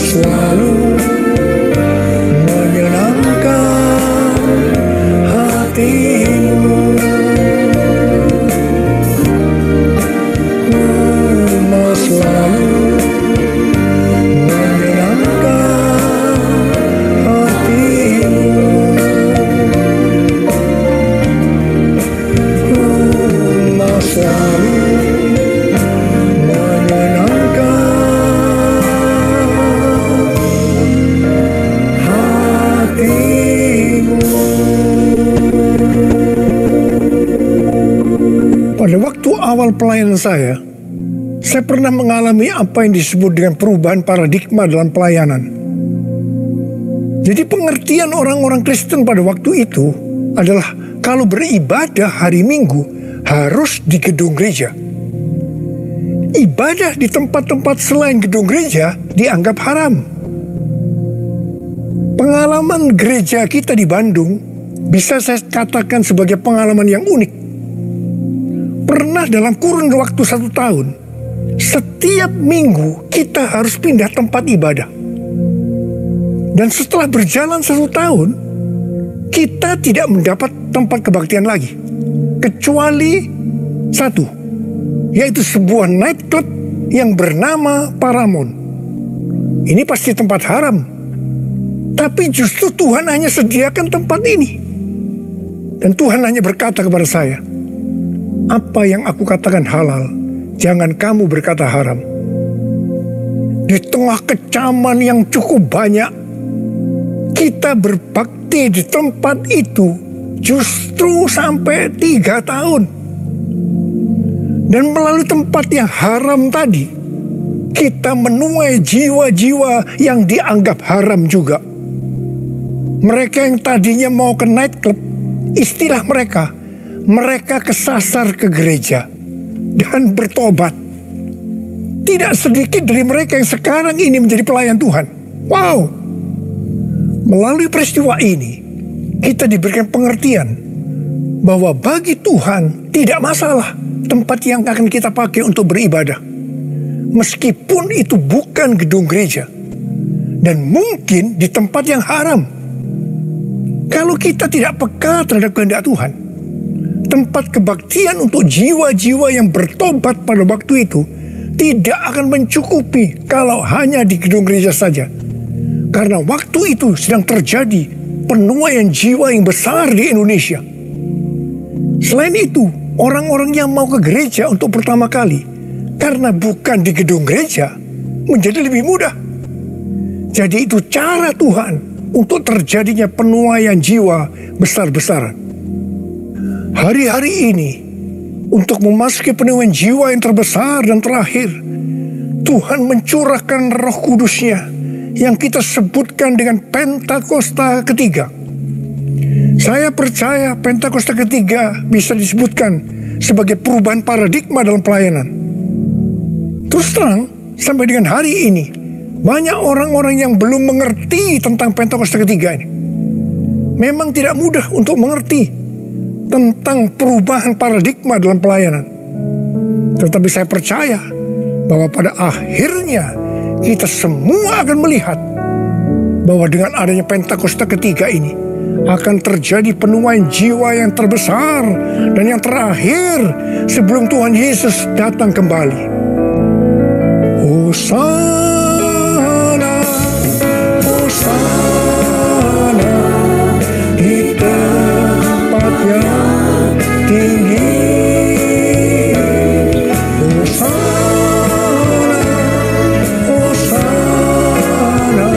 Selalu menyenangkan hatimu, mau selalu menyenangkan hatimu, mau selalu Pada waktu awal pelayanan saya pernah mengalami apa yang disebut dengan perubahan paradigma dalam pelayanan. Jadi pengertian orang-orang Kristen pada waktu itu adalah kalau beribadah hari Minggu harus di gedung gereja. Ibadah di tempat-tempat selain gedung gereja dianggap haram. Pengalaman gereja kita di Bandung bisa saya katakan sebagai pengalaman yang unik. Pernah dalam kurun waktu 1 tahun, setiap minggu kita harus pindah tempat ibadah. Dan setelah berjalan 1 tahun, kita tidak mendapat tempat kebaktian lagi. Kecuali satu, yaitu sebuah nightclub yang bernama Paramount. Ini pasti tempat haram. Tapi justru Tuhan hanya sediakan tempat ini. Dan Tuhan hanya berkata kepada saya, apa yang aku katakan halal, jangan kamu berkata haram. Di tengah kecaman yang cukup banyak, kita berbakti di tempat itu justru sampai 3 tahun. Dan melalui tempat yang haram tadi, kita menuai jiwa-jiwa yang dianggap haram juga. Mereka yang tadinya mau ke nightclub, istilah mereka kesasar ke gereja dan bertobat. Tidak sedikit dari mereka yang sekarang ini menjadi pelayan Tuhan. Wow! Melalui peristiwa ini, kita diberikan pengertian bahwa bagi Tuhan tidak masalah tempat yang akan kita pakai untuk beribadah. Meskipun itu bukan gedung gereja dan mungkin di tempat yang haram. Kalau kita tidak peka terhadap kehendak Tuhan, tempat kebaktian untuk jiwa-jiwa yang bertobat pada waktu itu tidak akan mencukupi kalau hanya di gedung gereja saja. Karena waktu itu sedang terjadi penuaian jiwa yang besar di Indonesia. Selain itu, orang-orang yang mau ke gereja untuk pertama kali, karena bukan di gedung gereja, menjadi lebih mudah. Jadi itu cara Tuhan untuk terjadinya penuaian jiwa besar-besaran. Hari-hari ini, untuk memasuki penuaian jiwa yang terbesar dan terakhir, Tuhan mencurahkan Roh Kudus-Nya yang kita sebutkan dengan Pentakosta ketiga. Saya percaya Pentakosta ketiga bisa disebutkan sebagai perubahan paradigma dalam pelayanan. Terus terang, sampai dengan hari ini, banyak orang-orang yang belum mengerti tentang Pentakosta ketiga ini. Memang tidak mudah untuk mengerti tentang perubahan paradigma dalam pelayanan. Tetapi saya percaya bahwa pada akhirnya kita semua akan melihat bahwa dengan adanya Pentakosta ketiga ini akan terjadi penuaian jiwa yang terbesar dan yang terakhir sebelum Tuhan Yesus datang kembali. Hosana, Hosana di tempat yang tinggi. Hosana, Hosana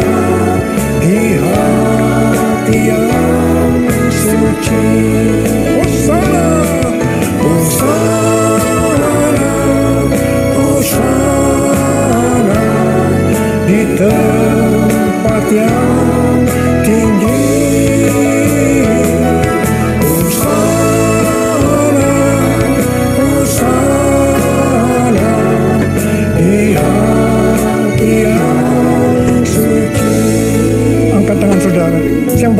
di hati yang suci. Hosana, Hosana, Hosana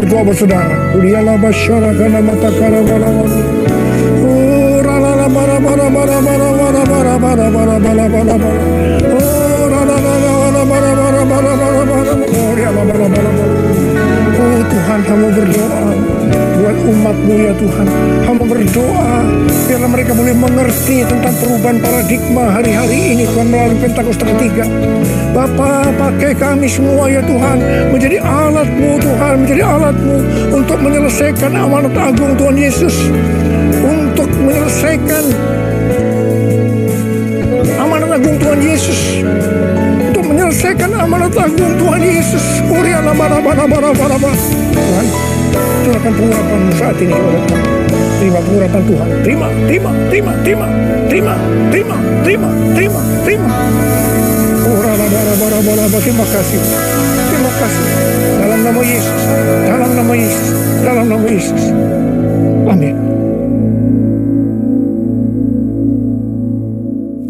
berdoa bersaudara. Uliala basyara kana mata kara bala bala. Oh rala bara bara bara bara bara bara bara bara bara bara bara. Oh rala bara bara bara bara bara bara. Oh rala bara bara bara. Oh Tuhan, hamba berdoa buat umat-Mu ya Tuhan. Hamba berdoa biarlah mereka boleh mengerti tentang perubahan paradigma hari-hari ini Tuhan melalui Pentakosta ketiga. Bapa, pakai kami semua ya Tuhan menjadi alat-Mu Tuhan, menjadi alat-Mu untuk menyelesaikan amanat agung Tuhan Yesus, untuk menyelesaikan amanat agung Tuhan Yesus, untuk menyelesaikan amanat agung Tuhan Yesus. Tuhan, silakan pengurapan saat ini. Terima pengurapan Tuhan. Terima. Terima kasih. Terima kasih. Dalam nama Yesus. Dalam nama Yesus. Dalam nama Yesus. Amin.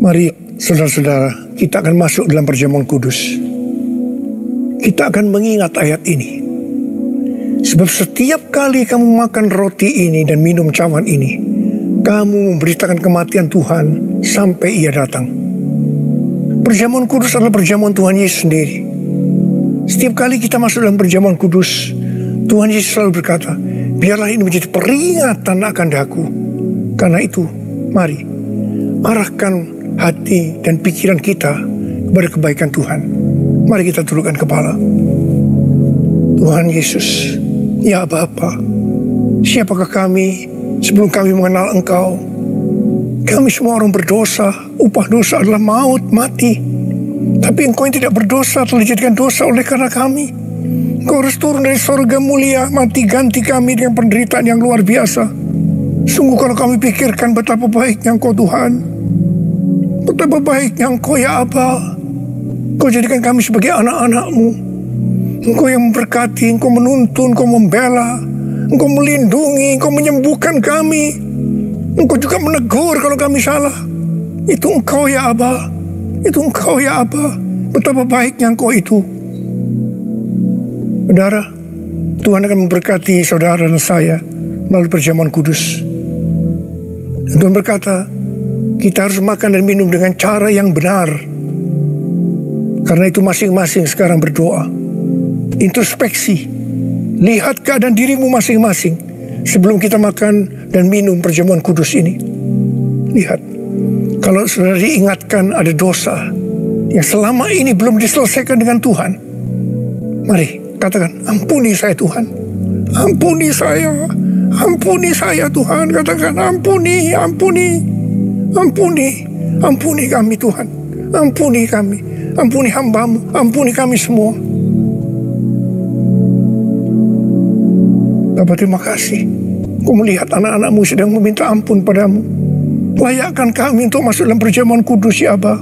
Mari saudara-saudara, kita akan masuk dalam perjamuan kudus. Kita akan mengingat ayat ini. Sebab setiap kali kamu makan roti ini dan minum cawan ini, kamu memberitakan kematian Tuhan sampai Ia datang. Perjamuan kudus adalah perjamuan Tuhan Yesus sendiri. Setiap kali kita masuk dalam perjamuan kudus, Tuhan Yesus selalu berkata, biarlah ini menjadi peringatan akan daku. Karena itu, mari arahkan hati dan pikiran kita kepada kebaikan Tuhan. Mari kita tundukkan kepala. Tuhan Yesus, ya Bapa, siapakah kami sebelum kami mengenal Engkau? Kami semua orang berdosa, upah dosa adalah maut, mati. Tapi Engkau yang tidak berdosa telah dijadikan dosa oleh karena kami. Engkau harus turun dari sorga mulia, mati ganti kami dengan penderitaan yang luar biasa. Sungguh kalau kami pikirkan betapa baiknya Engkau Tuhan, betapa baiknya Engkau ya Aba. Engkau jadikan kami sebagai anak-anak-Mu. Engkau yang memberkati, Engkau menuntun, Engkau membela, Engkau melindungi, Engkau menyembuhkan kami. Engkau juga menegur kalau kami salah. Itu Engkau ya Aba. Itu Engkau ya Aba. Betapa baiknya Engkau itu. Saudara, Tuhan akan memberkati saudara dan saya melalui perjamuan kudus. Dan Tuhan berkata, kita harus makan dan minum dengan cara yang benar. Karena itu masing-masing sekarang berdoa. Introspeksi. Lihat keadaan dirimu masing-masing sebelum kita makan dan minum perjamuan kudus ini. Lihat. Kalau saudara diingatkan ada dosa yang selama ini belum diselesaikan dengan Tuhan, mari katakan, ampuni saya Tuhan. Ampuni saya. Ampuni saya Tuhan. Katakan, ampuni. Ampuni kami Tuhan. Ampuni kami. Ampuni hamba-Mu. Ampuni kami semua. Bapa, terima kasih. Kau melihat anak-anak-Mu sedang meminta ampun padamu. Layakkan kami untuk masuk dalam perjamuan kudus ya Aba.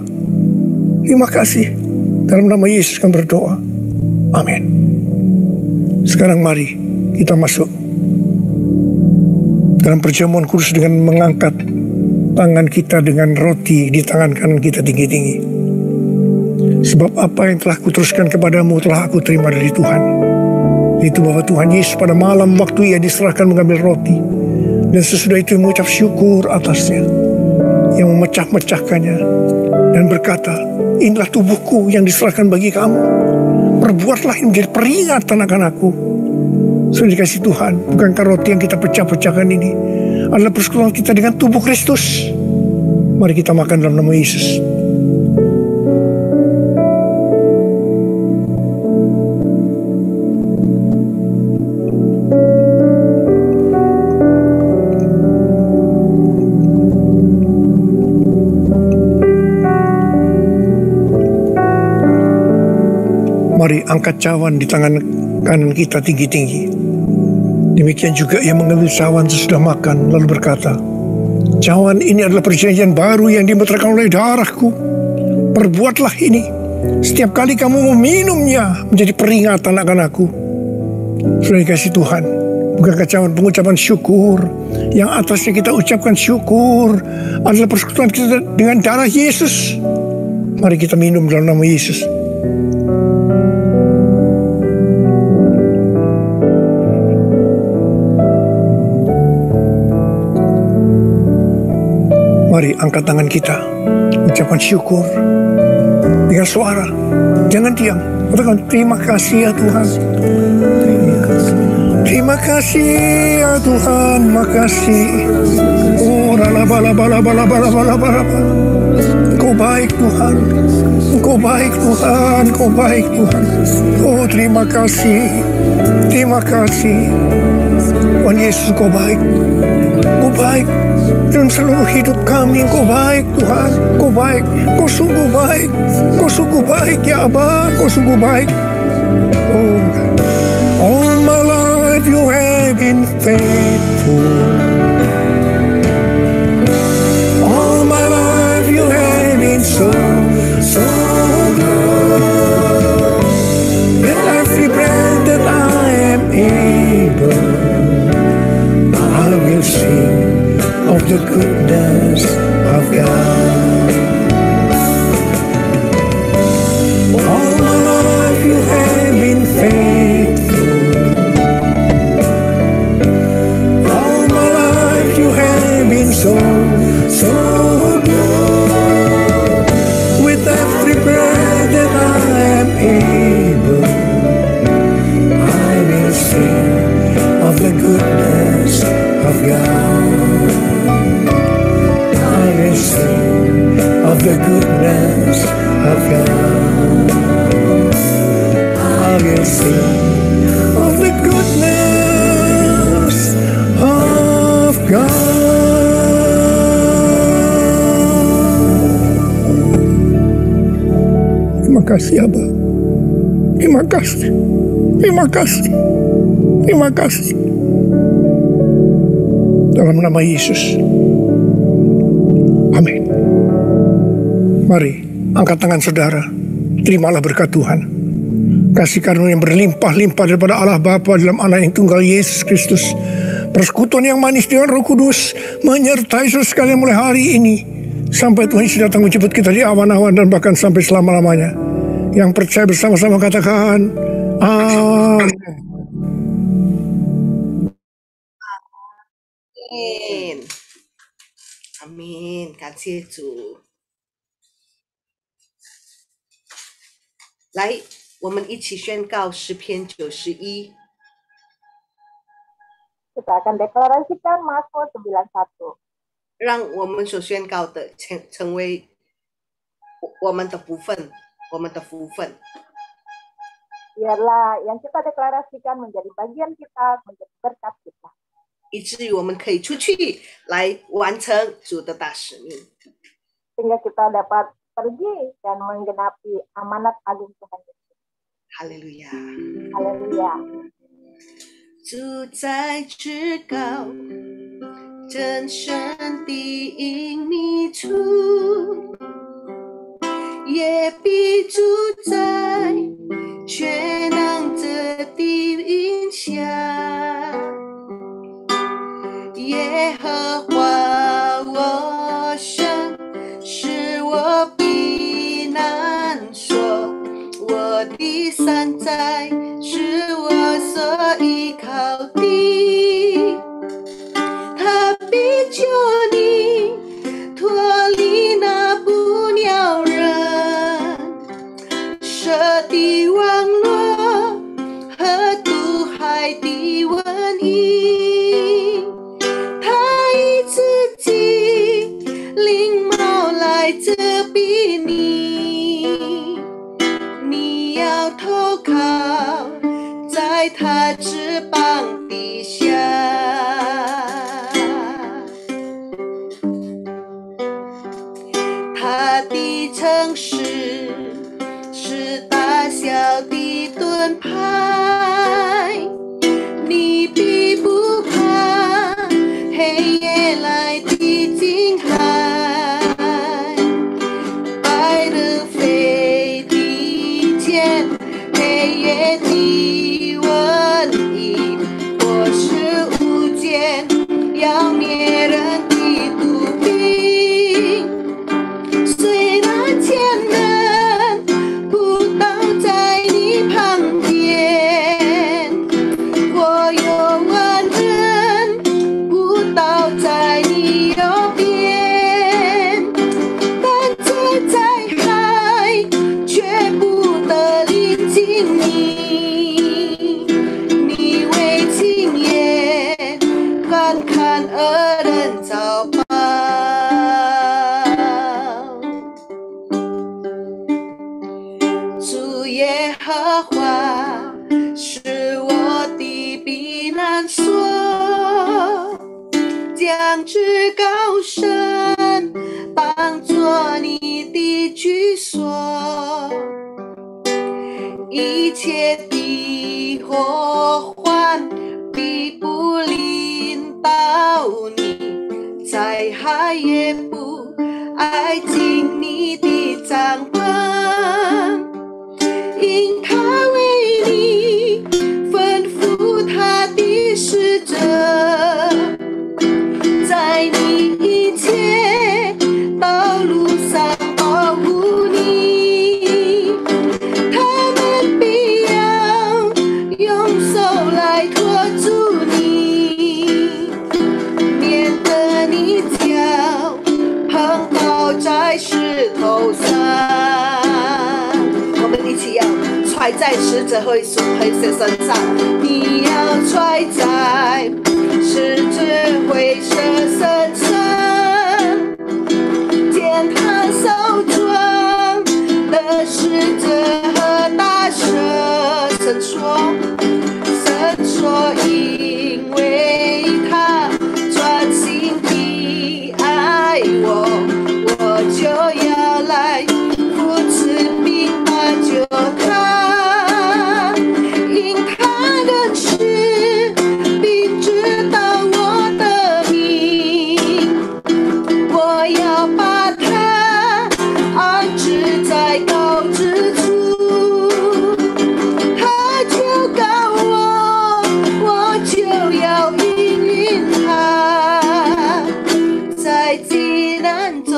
Terima kasih. Dalam nama Yesus kami berdoa. Amin. Sekarang mari kita masuk dalam perjamuan kudus dengan mengangkat tangan kita dengan roti di tangan kanan kita tinggi-tinggi. Sebab apa yang telah kuteruskan kepadamu telah aku terima dari Tuhan. Itu bahwa Tuhan Yesus pada malam waktu Ia diserahkan mengambil roti, dan sesudah itu mengucap syukur atasnya, yang memecah-mecahkannya dan berkata, inilah tubuhku yang diserahkan bagi kamu. Perbuatlah ini menjadi peringatan akan aku. Sudah dikasih Tuhan, bukankah roti yang kita pecah-pecahkan ini adalah persekutuan kita dengan tubuh Kristus? Mari kita makan dalam nama Yesus. Mari angkat cawan di tangan kanan kita tinggi-tinggi. Demikian juga Ia mengambil cawan sesudah makan, lalu berkata, cawan ini adalah perjanjian baru yang dimeteraikan oleh darahku. Perbuatlah ini setiap kali kamu meminumnya menjadi peringatan akan aku. Sudah dikasih Tuhan, bukankah cawan pengucapan syukur yang atasnya kita ucapkan syukur adalah persekutuan kita dengan darah Yesus. Mari kita minum dalam nama Yesus. Mari angkat tangan kita, ucapkan syukur dengan suara. Jangan diam. Katakan terima kasih ya Tuhan. Terima kasih ya Tuhan, makasih. Oh, Engkau baik Tuhan, Engkau baik Tuhan, Engkau baik Tuhan. Oh, terima kasih, terima kasih. Tuhan Yesus, Engkau baik, Engkau baik. Dalam seluruh hidup kami, Engkau baik Tuhan, Engkau baik, Engkau sungguh baik, Engkau sungguh baik ya Abah, Engkau sungguh baik. Oh, all my life you have been faithful. All my life you have been so, so good. With every breath that I am able, I will sing of the goodness of God. All my life you have been faithful. All my life you have been so, so good. With every breath that I am able, I will sing of the goodness of God. I will sing of the goodness of God. I will sing of the goodness of God. Terima kasih Abah. Terima kasih. Terima kasih. Terima kasih. Dalam nama Yesus. Amin. Mari angkat tangan saudara. Terimalah berkat Tuhan. Kasih karunia yang berlimpah-limpah daripada Allah Bapa dalam Anak yang tunggal Yesus Kristus. Persekutuan yang manis dengan Roh Kudus menyertai saudara sekalian mulai hari ini sampai Tuhan Yesus datang menjemput kita di awan-awan dan bahkan sampai selama-lamanya. Yang percaya bersama-sama katakan amin. Amin，阿门，感谢主。来，我们一起宣告诗篇91。Kita akan deklarasikan Mazmur 91. 让我们所宣告的成为我们的福分，我们的福分。 Biarlah yang kita deklarasikan menjadi bagian kita, menjadi berkat kita. 以至于我们可以出去来完成主的大使命。 Sehingga kita dapat pergi dan menggenapi amanat agung Tuhan Yesus. 哈利路亚！ Haleluya. 主在至高真神的隐秘处，也必住在全能者的荫下。耶和华我神，是我避难所，我的山寨，是我所依靠的。他必救你脱离那捕鸟人设的网络和毒害的瘟疫。他以自己翎毛来遮蔽你，你要投靠在他翅膀底下。他的城市是大小的盾牌，你必不怕黑夜来的惊骇，白日飞的箭，黑夜的瘟疫，或是无间要灭人的毒病。虽然千人扑倒在你旁边，我有穿梭，将至高神当作你的居所，一切的祸患必不临到你，灾害也不挨近你的帐篷，因他为你吩咐他的使者，在你一切道路上保护你，他们必要用手来托住你，免得你脚碰倒在石头上。我们一起要揣在使者会属黑色身上，你要揣在使者会色身上，见他手中的使者和大蛇。神说，因为他专心地爱我，我就要来扶持并挽救他，因他认识并知道我的名，我要把他安置在高之处，他就告我，我就要应允他，在急难中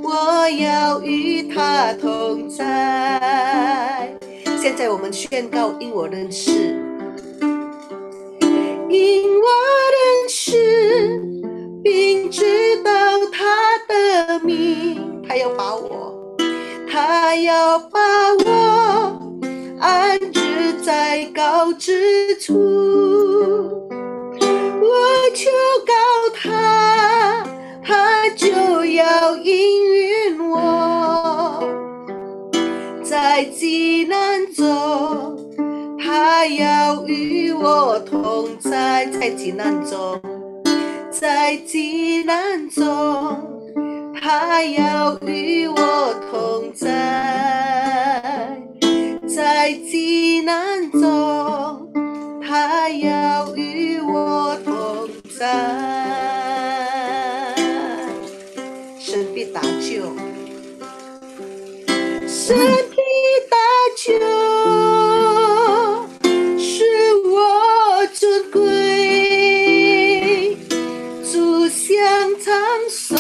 我要与他同在。现在我们宣告，因我认识，因我认识并知道他的名，他要把我安置在高之处，我求告他，他就要应允我，在急难中他要与我同在，在急难中他要与我同在，在急难中他要与我同在。神必搭救，神必搭救，是我尊贵，主向长手，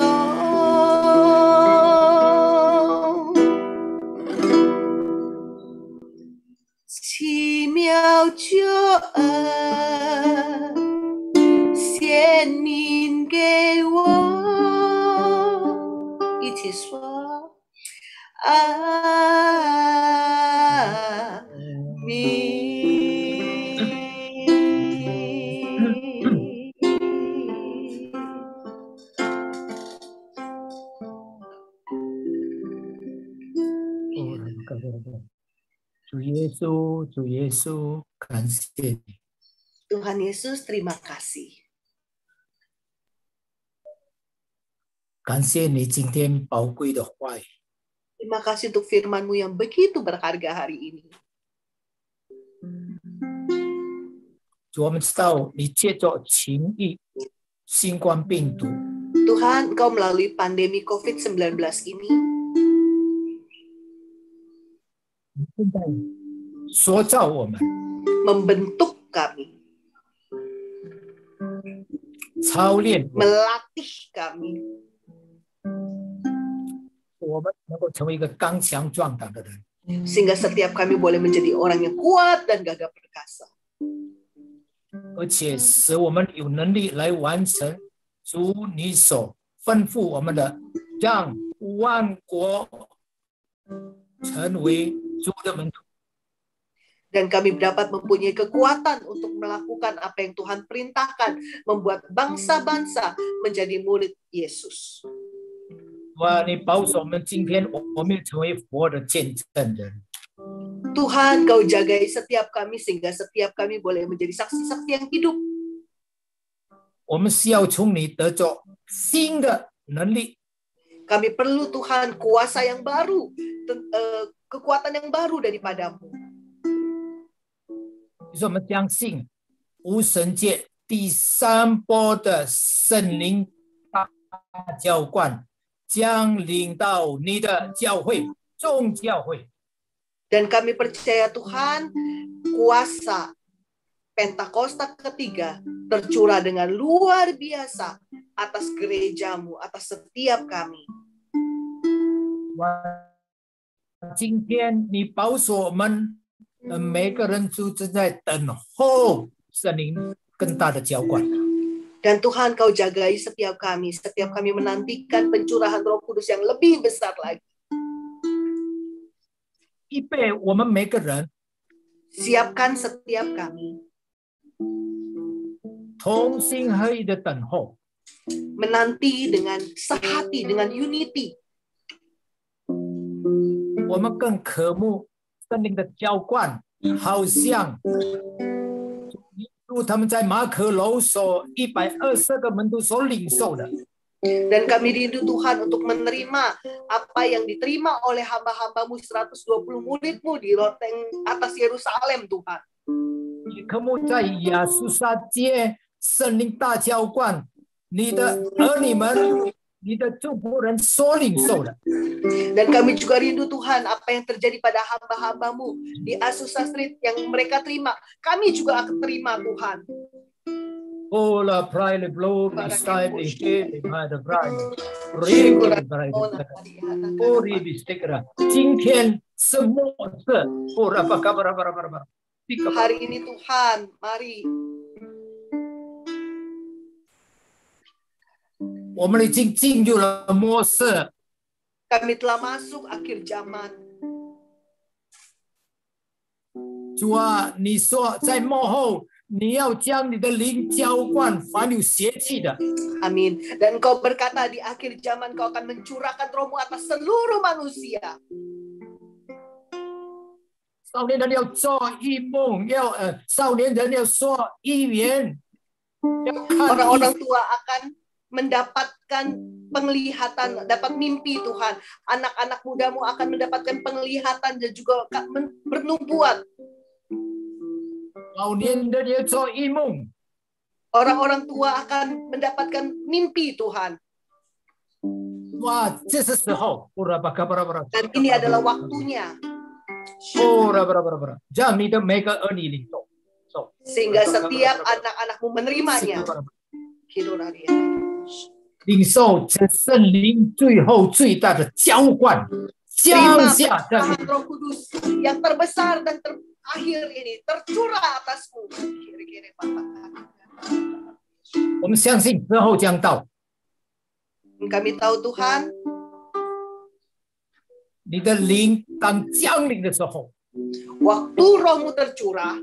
奇妙救恩显明给我，一起说阿弥。主耶稣，感谢你。Tuhan Yesus, terima kasih. 感谢你今天宝贵的话语。Terima kasih untuk firman-Mu yang begitu berharga hari ini. 主，我们知道你借着情疫、新冠病毒， Tuhan, Engkau melalui pandemi COVID-19 ini 现在塑造我们， membentuk kami, 操练我们， melatih kami, 我们能够成为一个刚强壮胆的人。 sehingga setiap kami boleh menjadi orang yang kuat dan gagah perkasa. 而且使我们有能力来完成主你所吩咐我们的，让万国成为主的门徒。 Dan kami dapat mempunyai kekuatan untuk melakukan apa yang Tuhan perintahkan, membuat bangsa-bangsa menjadi murid Yesus. 哇！你保守我们今天，我们成为佛的见证人。Tuhan, Kau jagai setiap kami sehingga setiap kami boleh menjadi saksi-saksi yang hidup. 我们需要从你得着新的能力， Kami perlu Tuhan kuasa yang baru, kekuatan yang baru daripadamu. 就是我们相信无神界第三波的圣灵大浇灌将领到你的教会，众教会。 Dan kami percaya Tuhan, kuasa Pentakosta ketiga tercurah dengan luar biasa atas gerejamu, atas setiap kami. 今天你保守我们每个人都正在等候圣灵更大的浇灌。 Dan Tuhan, Kau jagai setiap kami menantikan pencurahan Roh Kudus yang lebih besar lagi. 预备我们每个人 Siapkan setiap kami 同心合意的等候， menanti dengan sehati, dengan unity. 我们更渴慕圣灵的浇灌，好像他们在马可楼所120个门徒所领受的。 Dan kami rindu Tuhan untuk menerima apa yang diterima oleh hamba-hambamu 120 muridmu di loteng atas Yerusalem, Tuhan. 也渴慕在亚述沙街圣灵大浇灌，你的儿女们、你的祝福人所领受的。 Dan kami juga rindu Tuhan apa yang terjadi pada hamba-hambamu di Azusa Street yang mereka terima. Kami juga akan terima Tuhan. Oh la praile blow di style di he by the bride. Ring the bride. Oh ribi stikra. 今天是末世。Oh apa kabar. Hari ini Tuhan, mari 我们已经进入了末世。 kami telah masuk akhir zaman. 主啊，你说在幕后，你要将你的灵浇灌凡有邪气的。 Amin. Dan Kau berkata di akhir zaman Kau akan mencurahkan Roh-Mu atas seluruh manusia. 少年人要做异梦，少年人要说预言，要看 Orang-orang tua akan mendapatkan penglihatan, dapat mimpi Tuhan. Anak-anak mudamu akan mendapatkan penglihatan dan juga bernubuat. 老年人要做异梦， Orang-orang tua akan mendapatkan mimpi Tuhan. 哇，这是时候， Dan ini adalah waktunya. 让你的每个儿女领受。 Sehingga setiap anak-anakmu menerimanya. 领受这圣灵最后最大的浇灌，降 Terima 下在 pencurahan Roh Kudus yang terbesar dan terakhir ini tercurah atasmu. 我们相信之后将到。 Kami tahu Tuhan, 你的灵当降临的时候， waktu Roh-Mu tercurah,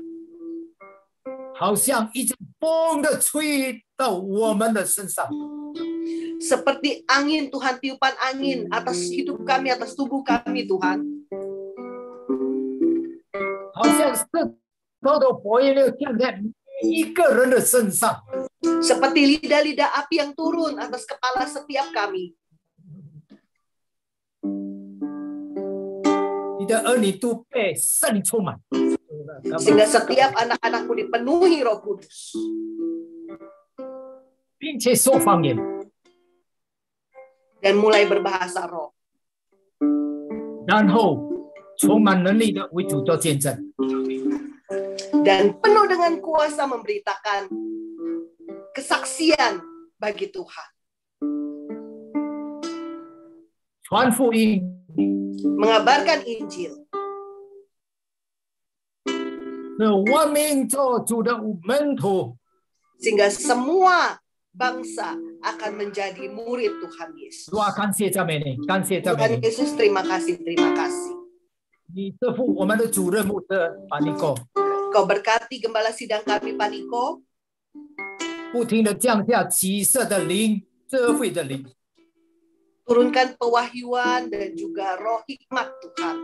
好像一阵风的吹到我们的身上。 seperti angin Tuhan, tiupan angin atas hidup kami, atas tubuh kami Tuhan. 好像是头的火焰要降在每一个人的身上。 Seperti lidah-lidah api yang turun atas kepala setiap kami. 你的儿女都被圣灵充满， Sehingga setiap anak-anakmu dipenuhi Roh Kudus. 并且说方言， Dan mulai berbahasa roh. 然后充满能力的为主做见证。 Dan penuh dengan kuasa memberitakan kesaksian bagi Tuhan. 传福音， Mengabarkan Injil. 万民做主的门徒。 Sehingga semua bangsa akan menjadi murid Tuhan Yesus. 主啊，感谢赞美你，感谢赞美 Tuhan 你。 Yesus, terima kasih, terima kasih. 你赐福我们的主任牧者巴尼哥， Kau berkati gembala sidang kami, Pak Niko. 不停的降下启示的灵、智慧的灵。 Turunkan pewahyuan dan juga roh hikmat Tuhan.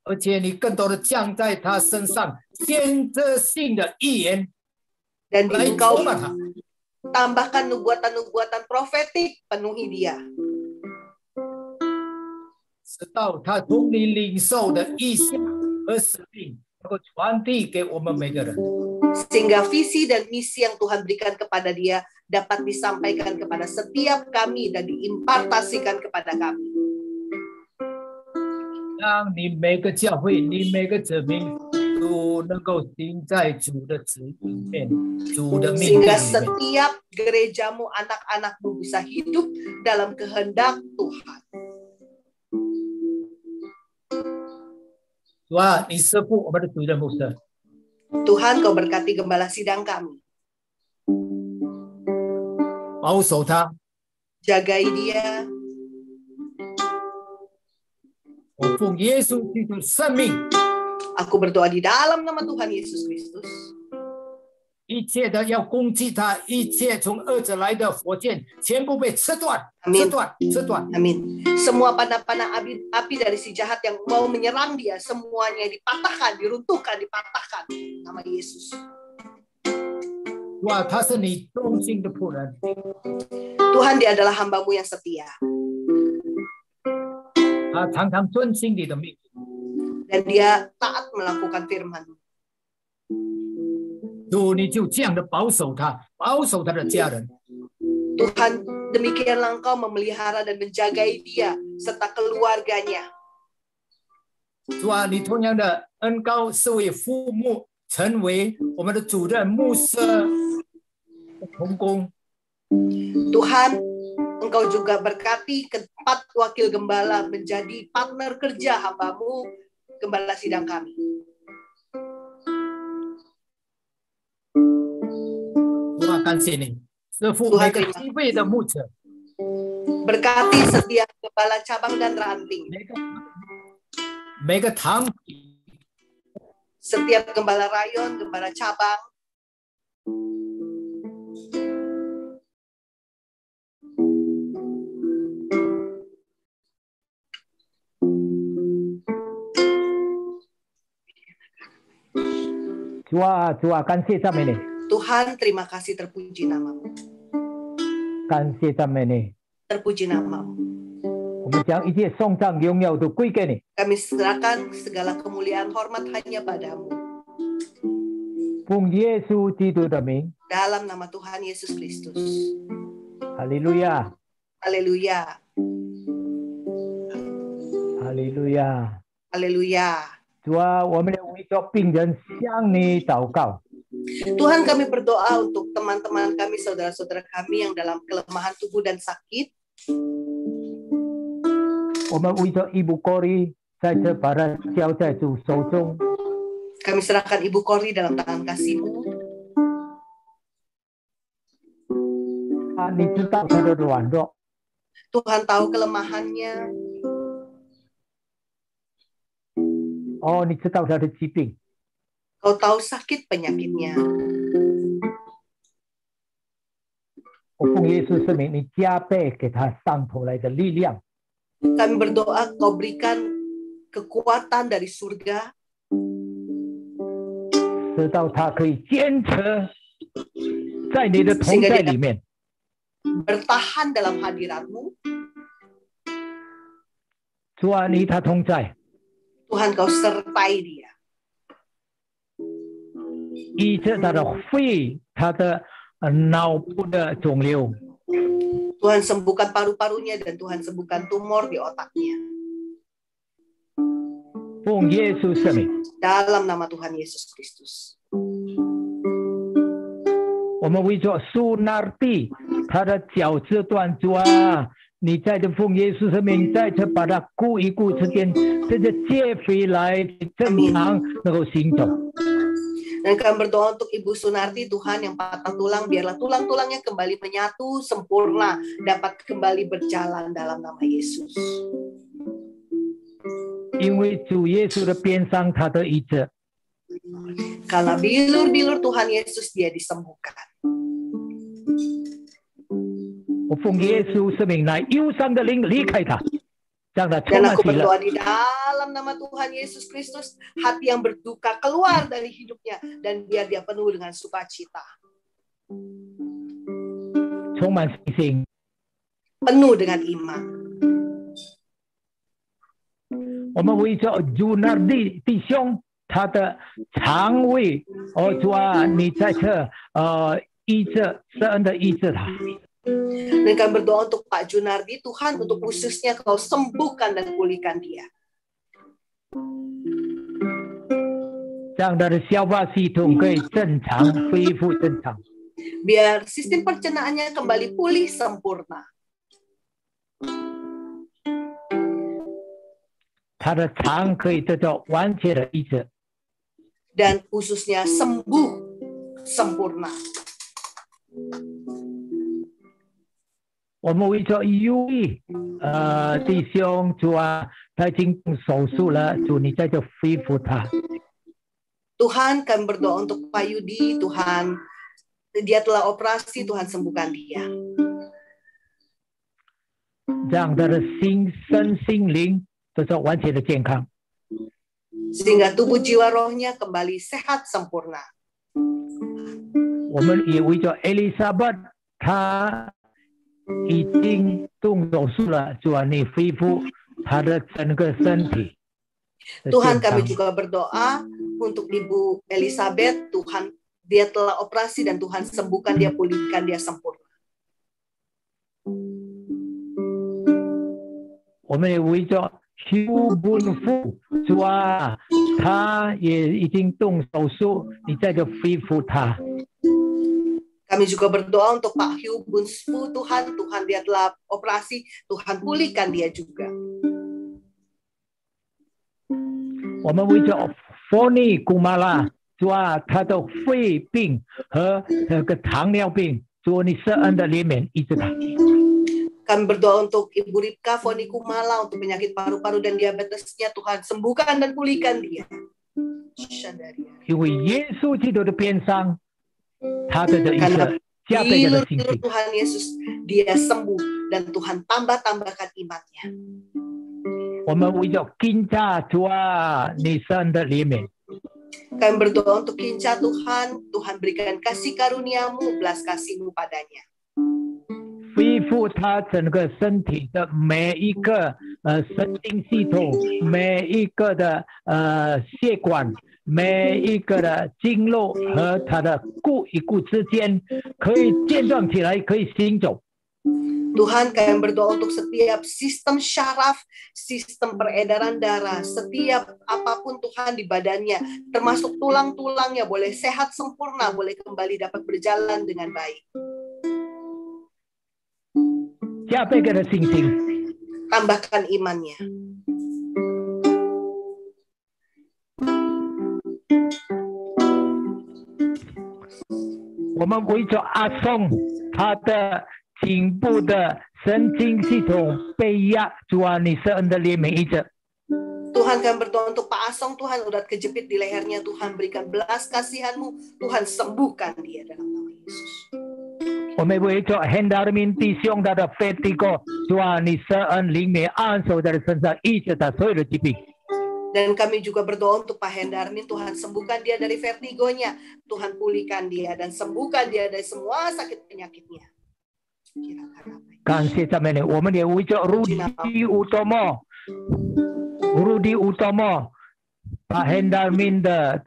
而且你更多的降在他身上，先知性的预言 Dan di 来 engkau 充满他。 tambahkan nubuatan-nubuatan profetik, penuhi dia. 直到他从你领受的意向和使命，能够传递给我们每个人。 Sehingga visi dan misi yang Tuhan berikan kepada dia dapat disampaikan kepada setiap kami dan diimpartasikan kepada kami. 让你每个教会，你每个子民都能够行在主的旨意里面，主的命令里 Sehingga 面。 setiap gerejamu, anak-anakmu bisa hidup dalam kehendak Tuhan. 主啊，你师傅我们的主任牧师， Tuhan, kau berkati gembala sidang kami. 保守他。 Jagai dia. 我奉耶稣基督生命， Aku berdoa di dalam nama Tuhan Yesus Kristus. 一切的要攻击他，一切从恶者来的火箭，全部被吃断， Amin 吃断，吃断。 Amin. Semua panah-panah api dari si jahat yang mau menyerang dia, semuanya dipatahkan, diruntuhkan, dipatahkan. Nama Yesus. 哇，他是你忠心的仆人， Tuhan, dia adalah hambamu yang setia. 他常常遵行你的命令。 Dan dia taat melakukan firman. 主，你就这样的保守他，保守他的家人。 Tuhan, demikianlah Engkau memelihara dan menjagai dia serta keluarganya. 主啊，你同样的恩膏是为父母，成为我们的主任牧师的同工。 Tuhan, Engkau juga berkati keempat wakil gembala menjadi partner kerja hambamu, gembala sidang kami. 主啊，感谢你，师傅每个机会的牧者， Berkati setiap gembala cabang dan ranting. 每个堂体， Setiap gembala rayon, gembala cabang. Tuhan, 感谢赞美你， Tuhan, terima kasih, terpuji namamu. 感谢赞美你。 Terpuji namamu. 我们将一切颂赞荣耀都归给你。 Kami serahkan segala kemuliaan hormat hanya padamu. 奉耶稣基督的名， Dalam nama Tuhan Yesus Kristus. 哈利路亚， Haleluya. 哈利路亚。 Haleluya. 主啊，我们的为着病人向你祷告。 Tuhan, kami berdoa untuk teman-teman kami, saudara-saudara kami yang dalam kelemahan tubuh dan sakit. 我们为着伊布国里，在这把它交在主手中。 Kami serahkan Ibu Kori dalam tangan kasih-Mu. 啊，你知道他的软弱， Tuhan tahu kelemahannya. 哦，你知道他的疾病。 Kau tahu sakit penyakitnya. 我奉耶稣圣名，你加倍给他上头来的力量。 Kami berdoa Kau berikan kekuatan dari surga. 直到他可以坚持在你的同在里面。 Bertahan dalam hadirat-Mu. 主啊，你与他同在， Tuhan, Kau sertai dia. 医治他的肺、他的脑部的肿瘤。 Tuhan sembuhkan paru-parunya dan Tuhan sembuhkan tumor di otaknya. 奉耶稣圣名， Dalam nama Tuhan Yesus Kristus. 我们为着苏纳蒂他的脚趾断，主啊，你在这奉耶稣圣名，在这把他顾一顾之间，这个接回来正常能够行走。 Dan kami berdoa untuk Ibu Sunarti, Tuhan yang patah tulang, biarlah tulang-tulangnya kembali menyatu, sempurna, dapat kembali berjalan dalam nama Yesus. 因为主耶稣的鞭伤，他的医治。 Karena bilur-bilur Tuhan Yesus dia disembuhkan. 我奉耶稣圣名来，忧伤的灵离开他。让他 Dan 充满 aku 喜乐。 berdoa di dalam nama Tuhan Yesus Kristus, hati yang berduka keluar dari hidupnya dan biar dia penuh dengan sukacita, 充满信心。 penuh dengan iman. 我们为着 Junardi 弟兄他的肠胃，主啊，你在这医治，施恩的医治他。 Dan kami berdoa untuk Pak Junardi, Tuhan untuk khususnya Kau sembuhkan dan pulihkan dia. 让他的消化系统可以正常恢复正常。 Biar sistem pencernaannya kembali pulih sempurna. 他的肠可以得到完全的医治。 Dan khususnya sembuh sempurna. 我们为着优异弟兄，主啊，他已经手术了，主你在这恢复他。 Tuhan, kami berdoa untuk Pak Yudi, Tuhan, dia telah operasi, Tuhan sembuhkan dia. 让他的身心灵得到完全的健康。 Sehingga tubuh jiwa rohnya kembali sehat sempurna. 我们也为着 Elizabeth， 她已经动手术了，主啊，你恢复她的整个身体。 Tuhan, kami juga berdoa untuk Ibu Elizabeth, Tuhan, dia telah operasi dan Tuhan sembuhkan dia, pulihkan dia sempurna. 我们也为着 Hugh Bunfu， 主啊，他也已经动手术，你在这恢复他。 Kami juga berdoa untuk Pak Hugh Bunfu, Tuhan, dia telah operasi, Tuhan pulihkan dia juga. 我们为着 Foni Kumala， 主啊，他的肺病和那个糖尿病，主你施恩的怜悯医治他。 Kami berdoa untuk Ibu Ripka Foni Kumala untuk penyakit paru-paru dan diabetesnya, Tuhan sembuhkan dan pulihkan dia. 因为耶稣基督的鞭伤，他的医治加倍的信心。 Tuhan Yesus, dia sembuh dan Tuhan tambahkan imannya. 我们为着金家主啊，你施恩的怜悯。 Kami berdoa untuk Kinca Tuhan, Tuhan berikan kasih karuniamu, belas kasihmu padanya. 恢复他整个身体的每一个神经系统，每一个的血管，每一个的经络和他的骨与骨之间可以健壮起来，可以行走。 Tuhan, kami berdoa untuk setiap sistem syaraf, sistem peredaran darah, setiap apapun Tuhan di badannya, termasuk tulang-tulangnya boleh sehat sempurna, boleh kembali dapat berjalan dengan baik. 加倍给他信心， Tambahkan imannya. 我们围着阿松，他的颈部的神经系统被压，主啊，你施恩的怜悯医治。 Tuhan, kami berdoa untuk Pak Asong, Tuhan urat kejepit di lehernya, Tuhan berikan belas kasihan-Mu, Tuhan sembuhkan dia dalam nama Yesus. 我们为着 Hendarmin 弟兄他的肺地沟，主啊，你施恩怜悯按手在他身上，医治他所有的疾病。 Dan kami juga berdoa untuk Pak Hendarmin, Tuhan sembuhkan dia dari vertigonya, Tuhan pulihkan dia dan sembuhkan dia dari semua sakit penyakitnya. 感谢赞美你，我们也为着 Rudy Utomo， 把 Hendarmin 的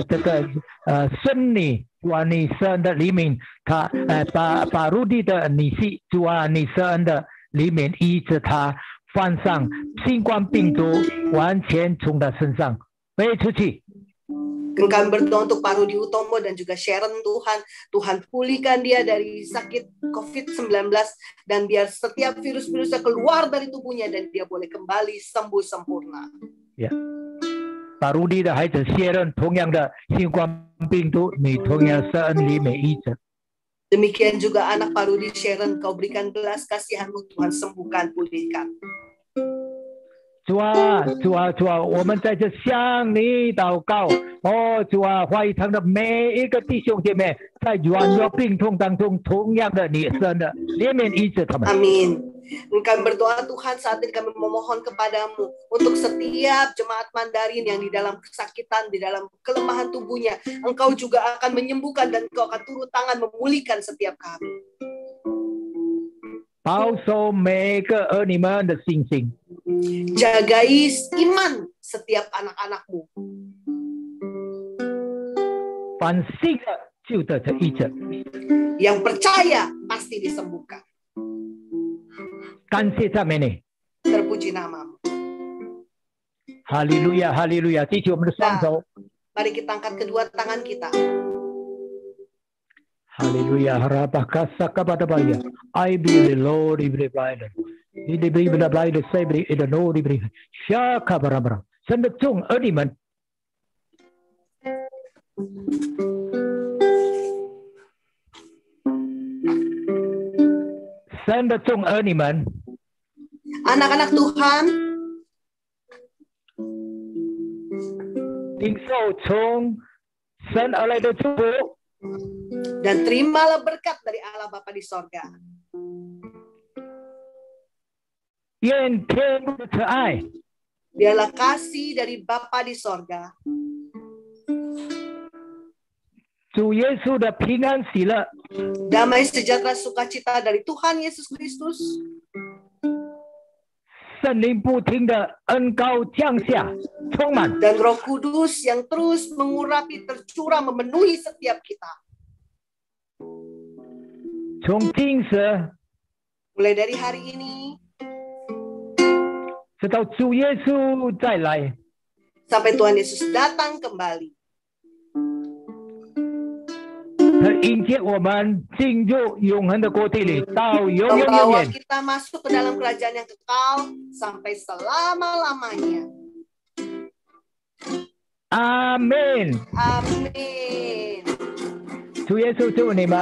这个孙女，主啊，你施恩的怜悯，他把 Rudy 的女婿，主啊，你施恩的怜悯医治他，患上新冠病毒完全从他身上飞出去。 Kami berdoa untuk Pak Rudi Utomo dan juga Sharon, Tuhan pulihkan dia dari sakit COVID-19 dan biar setiap virus-virusnya keluar dari tubuhnya dan dia boleh kembali sembuh sempurna. Ya, Pak Rudi 的孩子 Sharon 同样的新冠病毒，你同样施恩怜悯医治。 Demikian juga anak Pak Rudi Sharon, kau berikan belas kasihan-Mu, Tuhan sembuhkan, pulihkan. 主啊，主啊，主啊，我们在这向你祷告。哦，主啊，会堂的每一个弟兄姐妹，在软弱病痛当中，同样的你施恩的怜悯医治他们。 Amin. Kami berdoa Tuhan, saat ini kami memohon kepadamu untuk setiap jemaat Mandarin yang di dalam kesakitan, di dalam kelemahan tubuhnya, Engkau juga akan menyembuhkan dan Engkau akan turun tangan memulihkan setiap kami. 保守每个儿女们的信心， Jagai iman setiap anak-anakmu. 凡信的就得这医治。 Yang percaya pasti disembuhkan. 感谢赞美你， Terpuji namamu. 哈利路亚，哈利路亚！举起我们的双手， Mari kita angkat kedua tangan kita. 哈利路亚！哈拉巴卡萨卡巴达巴亚，I believe the Lord is the Bible， 你的 believe the Bible say the Lord is the， 下卡巴拉巴拉，神的众儿女们。 神的众儿女们， Anak-anak Tuhan, 领受从神而来的祝福， dan terimalah berkat dari Allah Bapa di sorga. 愿天父的慈爱， Biarlah kasih dari Bapa di sorga, 主耶稣的平安喜乐， damai sejahtera sukacita dari Tuhan Yesus Kristus, 圣灵不停的恩膏降下，充满， dan Roh Kudus yang terus mengurapi, tercurah, memenuhi setiap kita. 从今时 Mulai dari hari ini 直到主耶稣再来， sampai Tuhan Yesus datang kembali, 他迎接我们进入永恒的国度里，到永永远 membawa 远。 kita masuk ke dalam kerajaan yang kekal sampai selama-lamanya. 阿门。 Amin. 主耶稣祝你们。